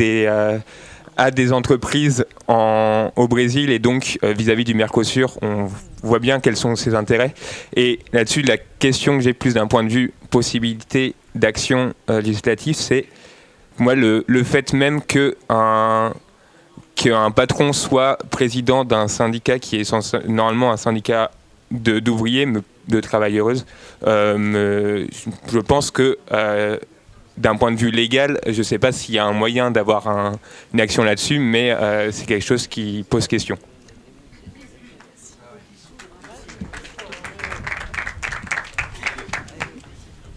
des entreprises au Brésil, et donc vis-à-vis du Mercosur, on voit bien quels sont ses intérêts. Et là-dessus, la question que j'ai plus d'un point de vue possibilité d'action législative, c'est moi le fait même qu'un patron soit président d'un syndicat qui est normalement un syndicat d'ouvriers, de travailleuses, je pense que d'un point de vue légal, je ne sais pas s'il y a un moyen d'avoir une action là-dessus, mais c'est quelque chose qui pose question.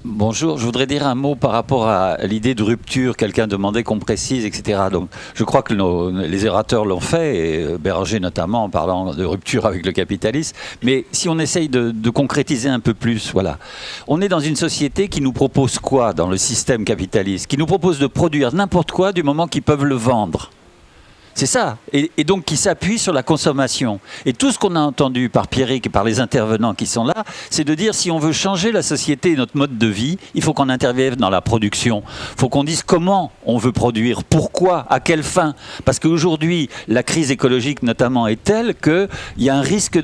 Bonjour, je voudrais dire un mot par rapport à l'idée de rupture. Quelqu'un demandait qu'on précise, etc. Donc, je crois que les orateurs l'ont fait, et Béranger notamment, en parlant de rupture avec le capitalisme. Mais si on essaye de concrétiser un peu plus, voilà. On est dans une société qui nous propose quoi dans le système capitaliste? Qui nous propose de produire n'importe quoi du moment qu'ils peuvent le vendre. C'est ça, et donc qui s'appuie sur la consommation. Et tout ce qu'on a entendu par Pierrick et par les intervenants qui sont là, c'est de dire si on veut changer la société et notre mode de vie, il faut qu'on intervienne dans la production. Il faut qu'on dise comment on veut produire, pourquoi, à quelle fin. Parce qu'aujourd'hui, la crise écologique notamment est telle qu'il y a un risque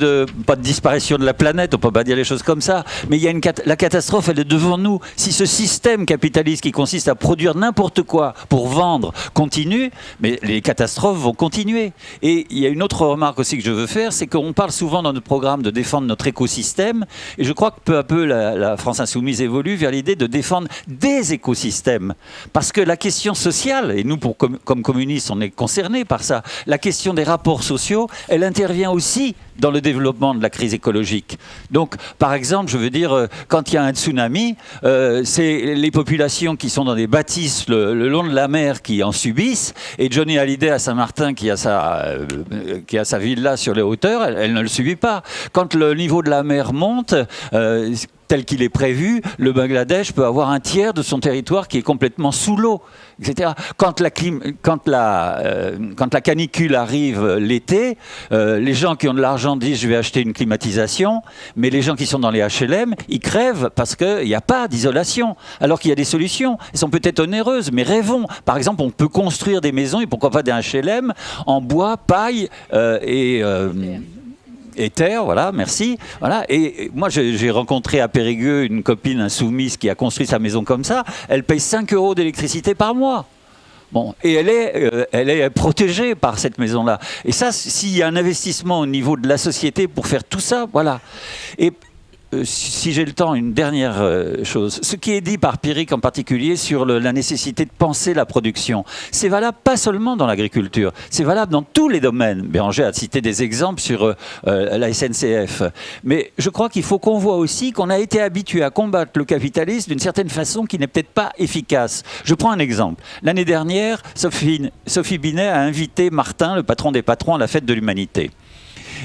pas de disparition de la planète, on ne peut pas dire les choses comme ça, mais il y a la catastrophe, elle est devant nous. Si ce système capitaliste qui consiste à produire n'importe quoi pour vendre continue, mais les catastrophes vont continuer. Et il y a une autre remarque aussi que je veux faire, c'est qu'on parle souvent dans notre programme de défendre notre écosystème, et je crois que peu à peu la France Insoumise évolue vers l'idée de défendre des écosystèmes. Parce que la question sociale, et nous comme communistes on est concernés par ça, la question des rapports sociaux, elle intervient aussi dans le développement de la crise écologique. Donc, par exemple, je veux dire, quand il y a un tsunami, c'est les populations qui sont dans des bâtisses le long de la mer qui en subissent, et Johnny Hallyday à Saint-Martin, qui a sa villa sur les hauteurs, elle ne le subit pas. Quand le niveau de la mer monte, tel qu'il est prévu, le Bangladesh peut avoir un tiers de son territoire qui est complètement sous l'eau, etc. Quand la canicule arrive l'été, les gens qui ont de l'argent disent je vais acheter une climatisation, mais les gens qui sont dans les HLM, ils crèvent parce qu'il n'y a pas d'isolation, alors qu'il y a des solutions. Elles sont peut-être onéreuses, mais rêvons. Par exemple, on peut construire des maisons, et pourquoi pas des HLM, en bois, paille et terre, voilà, merci. Voilà. Et moi, j'ai rencontré à Périgueux une copine insoumise qui a construit sa maison comme ça. Elle paye 5 € d'électricité par mois. Bon, et elle est protégée par cette maison-là. Et ça, s'il y a un investissement au niveau de la société pour faire tout ça, voilà. Et si j'ai le temps, une dernière chose. Ce qui est dit par Pierrick en particulier sur la nécessité de penser la production, c'est valable pas seulement dans l'agriculture, c'est valable dans tous les domaines. Béranger a cité des exemples sur la SNCF. Mais je crois qu'il faut qu'on voit aussi qu'on a été habitué à combattre le capitalisme d'une certaine façon qui n'est peut-être pas efficace. Je prends un exemple. L'année dernière, Sophie Binet a invité Martin, le patron des patrons, à la fête de l'humanité.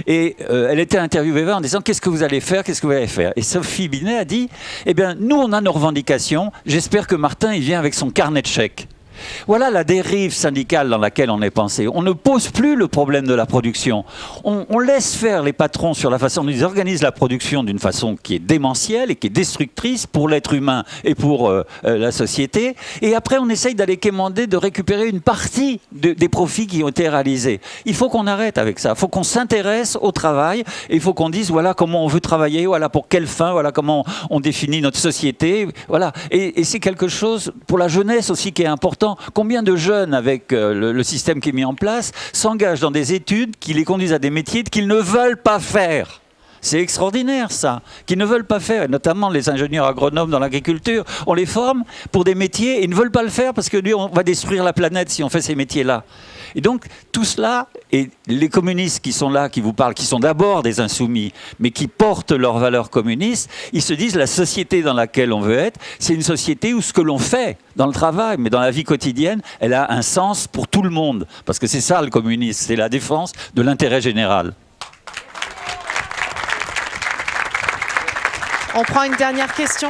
Et elle était interviewée en disant « Qu'est-ce que vous allez faire ? Qu'est-ce que vous allez faire ?» Et Sophie Binet a dit « Eh bien, nous, on a nos revendications. J'espère que Martin, il vient avec son carnet de chèques. » Voilà la dérive syndicale dans laquelle on est pensé. On ne pose plus le problème de la production. On laisse faire les patrons sur la façon dont ils organisent la production d'une façon qui est démentielle et qui est destructrice pour l'être humain et pour la société. Et après, on essaye d'aller quémander, de récupérer une partie des profits qui ont été réalisés. Il faut qu'on arrête avec ça. Il faut qu'on s'intéresse au travail et il faut qu'on dise voilà comment on veut travailler, voilà pour quelle fin, voilà comment on définit notre société. Voilà. Et c'est quelque chose pour la jeunesse aussi qui est important. important. Combien de jeunes, avec le système qui est mis en place, s'engagent dans des études qui les conduisent à des métiers qu'ils ne veulent pas faire? C'est extraordinaire, ça, qu'ils ne veulent pas faire, et notamment les ingénieurs agronomes dans l'agriculture. On les forme pour des métiers et ils ne veulent pas le faire parce que lui, on va détruire la planète si on fait ces métiers-là. Et donc, tout cela, et les communistes qui sont là, qui vous parlent, qui sont d'abord des insoumis, mais qui portent leurs valeurs communistes, ils se disent la société dans laquelle on veut être, c'est une société où ce que l'on fait dans le travail, mais dans la vie quotidienne, elle a un sens pour tout le monde. Parce que c'est ça le communisme, c'est la défense de l'intérêt général. On prend une dernière question.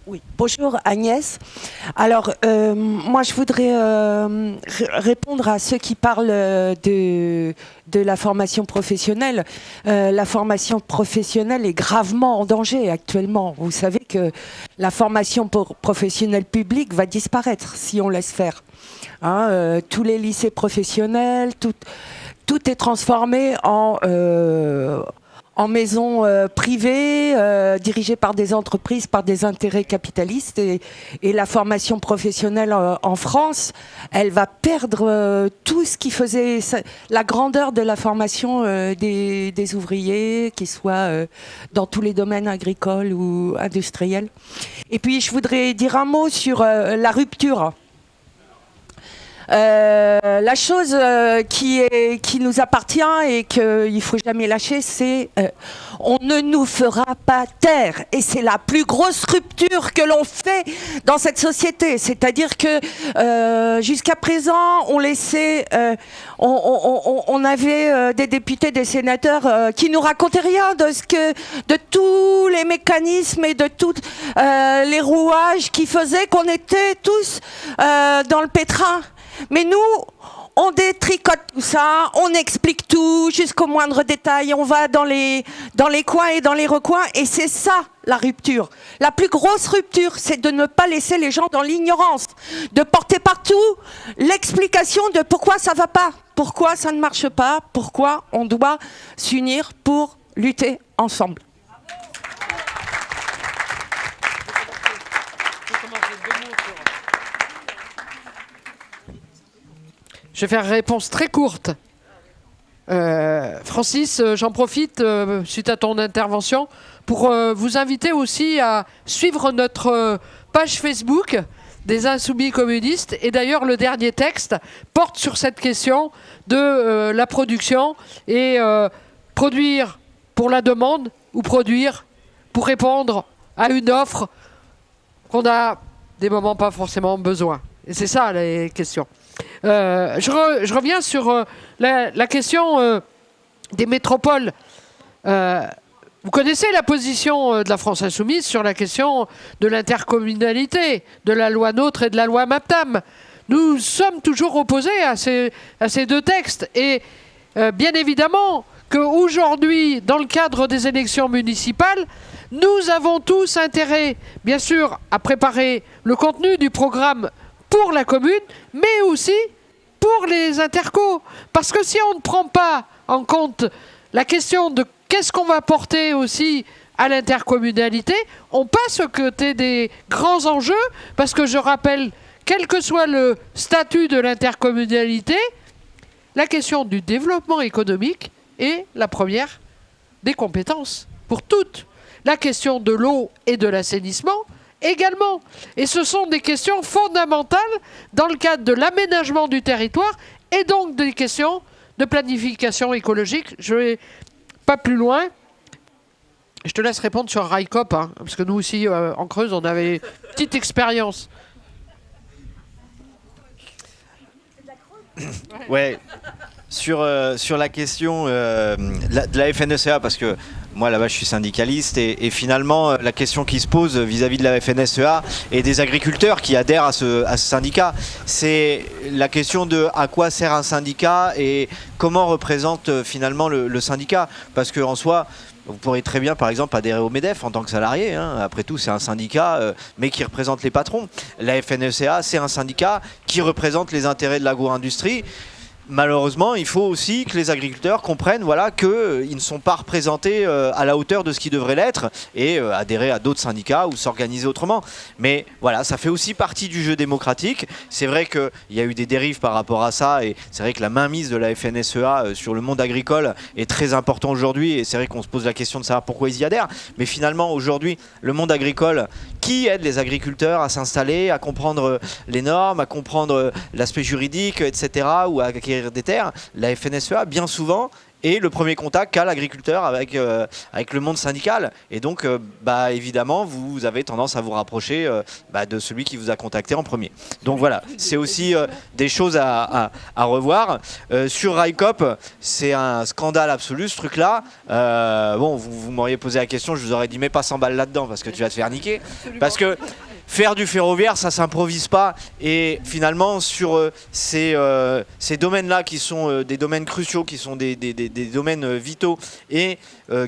Oui, bonjour Agnès. Alors, moi je voudrais répondre à ceux qui parlent de la formation professionnelle. La formation professionnelle est gravement en danger actuellement. Vous savez que la formation professionnelle publique va disparaître si on laisse faire. Hein, tous les lycées professionnels, tout est transformé en maisons privées, dirigées par des entreprises, par des intérêts capitalistes. Et la formation professionnelle en France, elle va perdre tout ce qui faisait la grandeur de la formation des ouvriers, qu'ils soient dans tous les domaines agricoles ou industriels. Et puis, je voudrais dire un mot sur la rupture. La chose qui nous appartient et qu'il ne faut jamais lâcher, c'est on ne nous fera pas taire. Et c'est la plus grosse rupture que l'on fait dans cette société. C'est-à-dire que jusqu'à présent, on laissait, on avait des députés, des sénateurs qui nous racontaient rien de tous les mécanismes et de tous les rouages qui faisaient qu'on était tous dans le pétrin. Mais nous, on détricote tout ça, on explique tout jusqu'au moindre détail, on va dans les coins et dans les recoins, et c'est ça la rupture. La plus grosse rupture, c'est de ne pas laisser les gens dans l'ignorance, de porter partout l'explication de pourquoi ça va pas, pourquoi ça ne marche pas, pourquoi on doit s'unir pour lutter ensemble. Je vais faire une réponse très courte. Francis, j'en profite, suite à ton intervention, pour vous inviter aussi à suivre notre page Facebook des Insoumis communistes. Et d'ailleurs, le dernier texte porte sur cette question de la production et produire pour la demande ou produire pour répondre à une offre qu'on a des moments pas forcément besoin. Et c'est ça les questions. Je reviens sur la question des métropoles. Vous connaissez la position de la France Insoumise sur la question de l'intercommunalité, de la loi NOTRe et de la loi MAPTAM. Nous sommes toujours opposés à ces deux textes. Et bien évidemment qu'aujourd'hui, dans le cadre des élections municipales, nous avons tous intérêt, bien sûr, à préparer le contenu du programme pour la commune, mais aussi pour les intercos. Parce que si on ne prend pas en compte la question de qu'est-ce qu'on va porter aussi à l'intercommunalité, on passe aux côtés des grands enjeux, parce que je rappelle, quel que soit le statut de l'intercommunalité, la question du développement économique est la première des compétences pour toutes. La question de l'eau et de l'assainissement également. Et ce sont des questions fondamentales dans le cadre de l'aménagement du territoire et donc des questions de planification écologique. Je ne vais pas plus loin. Je te laisse répondre sur RICOP, hein, parce que nous aussi, en Creuse, on avait une petite expérience. Ouais. Sur la question de la FNSEA, parce que moi là-bas je suis syndicaliste et finalement la question qui se pose vis-à-vis de la FNSEA et des agriculteurs qui adhèrent à ce syndicat, c'est la question de à quoi sert un syndicat et comment représente finalement le syndicat, parce qu'en soi vous pourrez très bien par exemple adhérer au MEDEF en tant que salarié, hein. Après tout c'est un syndicat mais qui représente les patrons. La FNSEA c'est un syndicat qui représente les intérêts de l'agro-industrie. malheureusement, il faut aussi que les agriculteurs comprennent qu'ils ne sont pas représentés à la hauteur de ce qu'ils devraient l'être et adhérer à d'autres syndicats ou s'organiser autrement. Mais voilà, ça fait aussi partie du jeu démocratique. C'est vrai qu'il y a eu des dérives par rapport à ça et c'est vrai que la mainmise de la FNSEA sur le monde agricole est très important aujourd'hui et c'est vrai qu'on se pose la question de savoir pourquoi ils y adhèrent. Mais finalement, aujourd'hui, le monde agricole, qui aide les agriculteurs à s'installer, à comprendre les normes, à comprendre l'aspect juridique, etc., ou à acquérir des terres, la FNSEA, bien souvent, est le premier contact qu'a l'agriculteur avec le monde syndical. Et donc, évidemment, vous avez tendance à vous rapprocher de celui qui vous a contacté en premier. Donc voilà, c'est aussi des choses à revoir. Sur RICOP, c'est un scandale absolu, ce truc-là. Vous m'auriez posé la question, je vous aurais dit, mais pas 100 balles là-dedans, parce que tu vas te faire niquer. Parce que faire du ferroviaire, ça s'improvise pas. Et finalement, sur ces domaines-là, qui sont des domaines cruciaux, qui sont des domaines vitaux et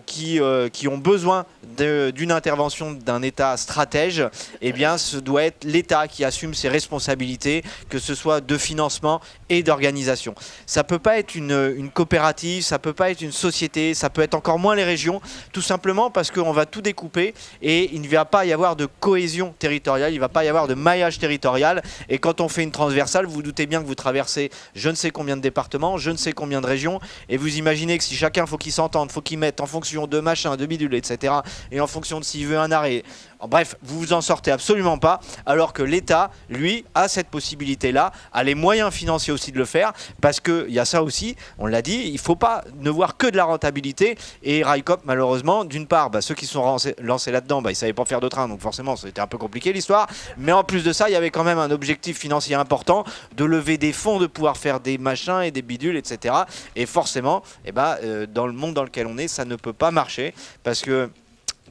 qui ont besoin d'une intervention d'un État stratège, eh bien, ce doit être l'État qui assume ses responsabilités, que ce soit de financement et d'organisation. Ça peut pas être une coopérative, ça peut pas être une société, ça peut être encore moins les régions, tout simplement parce qu'on va tout découper et il ne va pas y avoir de cohésion territoriale, il ne va pas y avoir de maillage territorial. Et quand on fait une transversale, vous doutez bien que vous traversez je ne sais combien de départements, je ne sais combien de régions, et vous imaginez que si chacun faut qu'il s'entende, faut qu'il mette en fonction de machin, de bidule, etc., et en fonction de s'il veut un arrêt. Bref, vous vous en sortez absolument pas, alors que l'État, lui, a cette possibilité-là, a les moyens financiers aussi de le faire, parce qu'il y a ça aussi, on l'a dit, il ne faut pas ne voir que de la rentabilité, et RICOP, malheureusement, d'une part, ceux qui sont lancés là-dedans, ils ne savaient pas faire de train, donc forcément, c'était un peu compliqué l'histoire, mais en plus de ça, il y avait quand même un objectif financier important, de lever des fonds, de pouvoir faire des machins et des bidules, etc. Et forcément, dans le monde dans lequel on est, ça ne peut pas marcher, parce que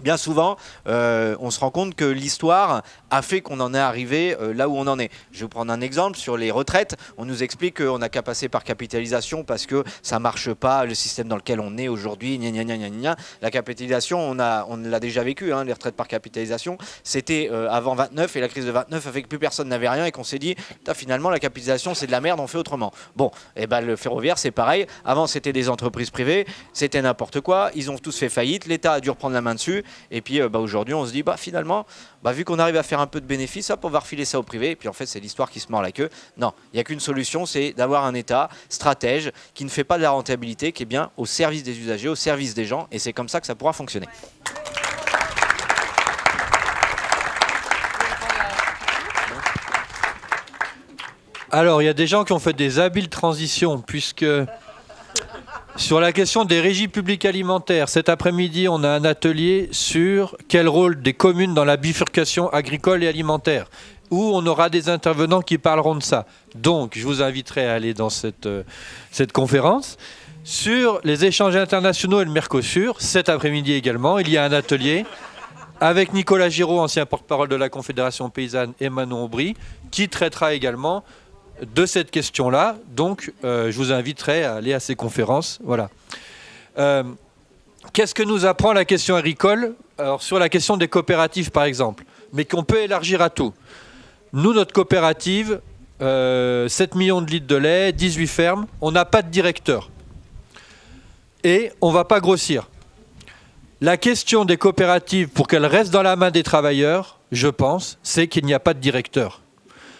bien souvent, on se rend compte que l'histoire a fait qu'on en est arrivé là où on en est. Je vais vous prendre un exemple sur les retraites. On nous explique qu'on n'a qu'à passer par capitalisation parce que ça marche pas, le système dans lequel on est aujourd'hui. La capitalisation, on l'a déjà vécu, les retraites par capitalisation. C'était avant 29 et la crise de 29 a fait que plus personne n'avait rien et qu'on s'est dit finalement la capitalisation c'est de la merde, on fait autrement. Bon, le ferroviaire c'est pareil. Avant c'était des entreprises privées, c'était n'importe quoi. Ils ont tous fait faillite. L'État a dû reprendre la main dessus. Et puis aujourd'hui on se dit finalement vu qu'on arrive à faire un peu de bénéfices, on va refiler ça au privé. Et puis en fait c'est l'histoire qui se mord la queue. Non, il n'y a qu'une solution, c'est d'avoir un État stratège qui ne fait pas de la rentabilité, qui est bien au service des usagers, au service des gens, et c'est comme ça que ça pourra fonctionner. Alors il y a des gens qui ont fait des habiles transitions, puisque sur la question des régies publiques alimentaires, cet après-midi, on a un atelier sur quel rôle des communes dans la bifurcation agricole et alimentaire, où on aura des intervenants qui parleront de ça. Donc, je vous inviterai à aller dans cette conférence. Sur les échanges internationaux et le Mercosur, cet après-midi également, il y a un atelier avec Nicolas Giraud, ancien porte-parole de la Confédération paysanne, et Manon Aubry, qui traitera également de cette question-là. Donc, je vous inviterai à aller à ces conférences. Voilà. Qu'est-ce que nous apprend la question agricole ? Alors, sur la question des coopératives, par exemple, mais qu'on peut élargir à tout. Nous, notre coopérative, 7 millions de litres de lait, 18 fermes, on n'a pas de directeur. Et on ne va pas grossir. La question des coopératives, pour qu'elles restent dans la main des travailleurs, je pense, c'est qu'il n'y a pas de directeur.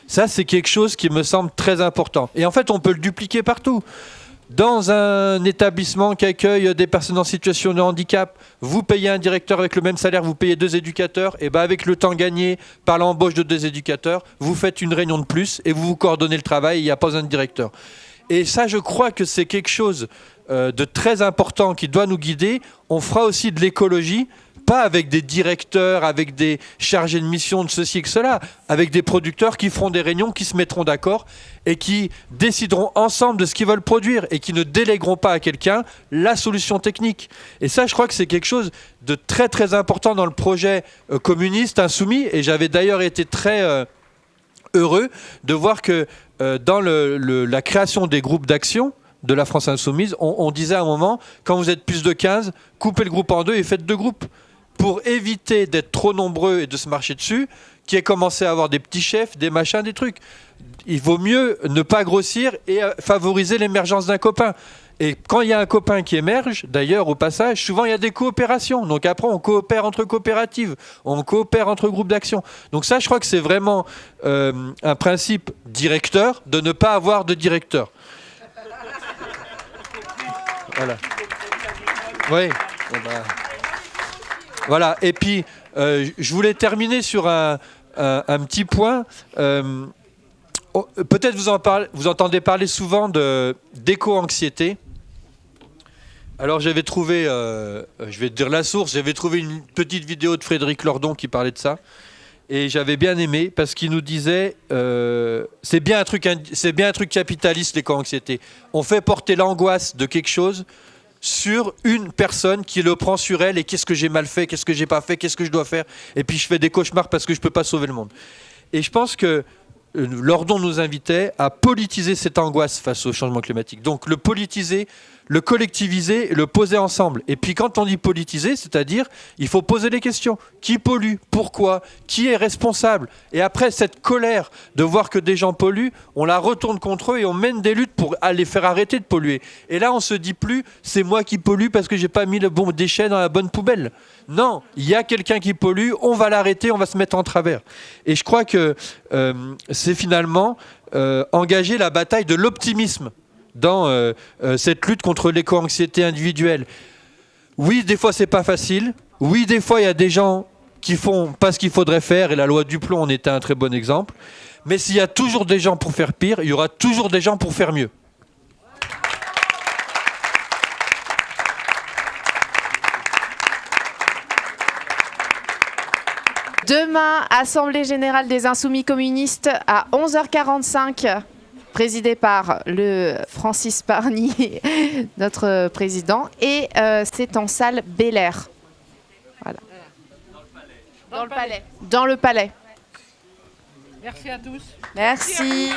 Ça, c'est quelque chose qui me semble très important. Et en fait, on peut le dupliquer partout. Dans un établissement qui accueille des personnes en situation de handicap, vous payez un directeur avec le même salaire, vous payez 2 éducateurs, et avec le temps gagné par l'embauche de 2 éducateurs, vous faites une réunion de plus et vous vous coordonnez le travail, il n'y a pas besoin de directeur. Et ça, je crois que c'est quelque chose de très important qui doit nous guider. On fera aussi de l'écologie, pas avec des directeurs, avec des chargés de mission de ceci et que cela, avec des producteurs qui feront des réunions, qui se mettront d'accord et qui décideront ensemble de ce qu'ils veulent produire et qui ne délégueront pas à quelqu'un la solution technique. Et ça, je crois que c'est quelque chose de très très important dans le projet communiste insoumis. Et j'avais d'ailleurs été très heureux de voir que dans la création des groupes d'action de la France insoumise, on disait à un moment, quand vous êtes plus de 15, coupez le groupe en 2 et faites 2 groupes. Pour éviter d'être trop nombreux et de se marcher dessus, qui ait commencé à avoir des petits chefs, des machins, des trucs. il vaut mieux ne pas grossir et favoriser l'émergence d'un copain. Et quand il y a un copain qui émerge, d'ailleurs, au passage, souvent il y a des coopérations. Donc après, on coopère entre coopératives, on coopère entre groupes d'action. Donc ça, je crois que c'est vraiment un principe directeur de ne pas avoir de directeur. Voilà. Oui. Voilà. Et puis, je voulais terminer sur un petit point. Peut-être vous entendez parler souvent d'éco-anxiété. Alors j'avais trouvé, je vais te dire la source, j'avais trouvé une petite vidéo de Frédéric Lordon qui parlait de ça. Et j'avais bien aimé parce qu'il nous disait c'est bien un truc capitaliste, l'éco-anxiété. On fait porter l'angoisse de quelque chose sur une personne qui le prend sur elle et qu'est-ce que j'ai mal fait, qu'est-ce que j'ai pas fait, qu'est-ce que je dois faire. Et puis je fais des cauchemars parce que je peux pas sauver le monde. Et je pense que Lordon nous invitait à politiser cette angoisse face au changement climatique. Donc le politiser, le collectiviser, le poser ensemble. Et puis quand on dit politiser, c'est-à-dire il faut poser les questions. Qui pollue ? Pourquoi ? Qui est responsable ? Et après cette colère de voir que des gens polluent, on la retourne contre eux et on mène des luttes pour les faire arrêter de polluer. Et là on se dit plus c'est moi qui pollue parce que j'ai pas mis le bon déchet dans la bonne poubelle. Non, il y a quelqu'un qui pollue, on va l'arrêter, on va se mettre en travers. Et je crois que c'est finalement engager la bataille de l'optimisme dans cette lutte contre l'éco-anxiété individuelle. Oui, des fois c'est pas facile. Oui, des fois il y a des gens qui font pas ce qu'il faudrait faire et la loi Duplon en était un très bon exemple. Mais s'il y a toujours des gens pour faire pire, il y aura toujours des gens pour faire mieux. Demain, Assemblée Générale des Insoumis Communistes à 11h45, présidée par le Francis Parny, notre président, et c'est en salle Bel Air. Voilà. Dans le palais. Dans le palais. Merci à tous. Merci.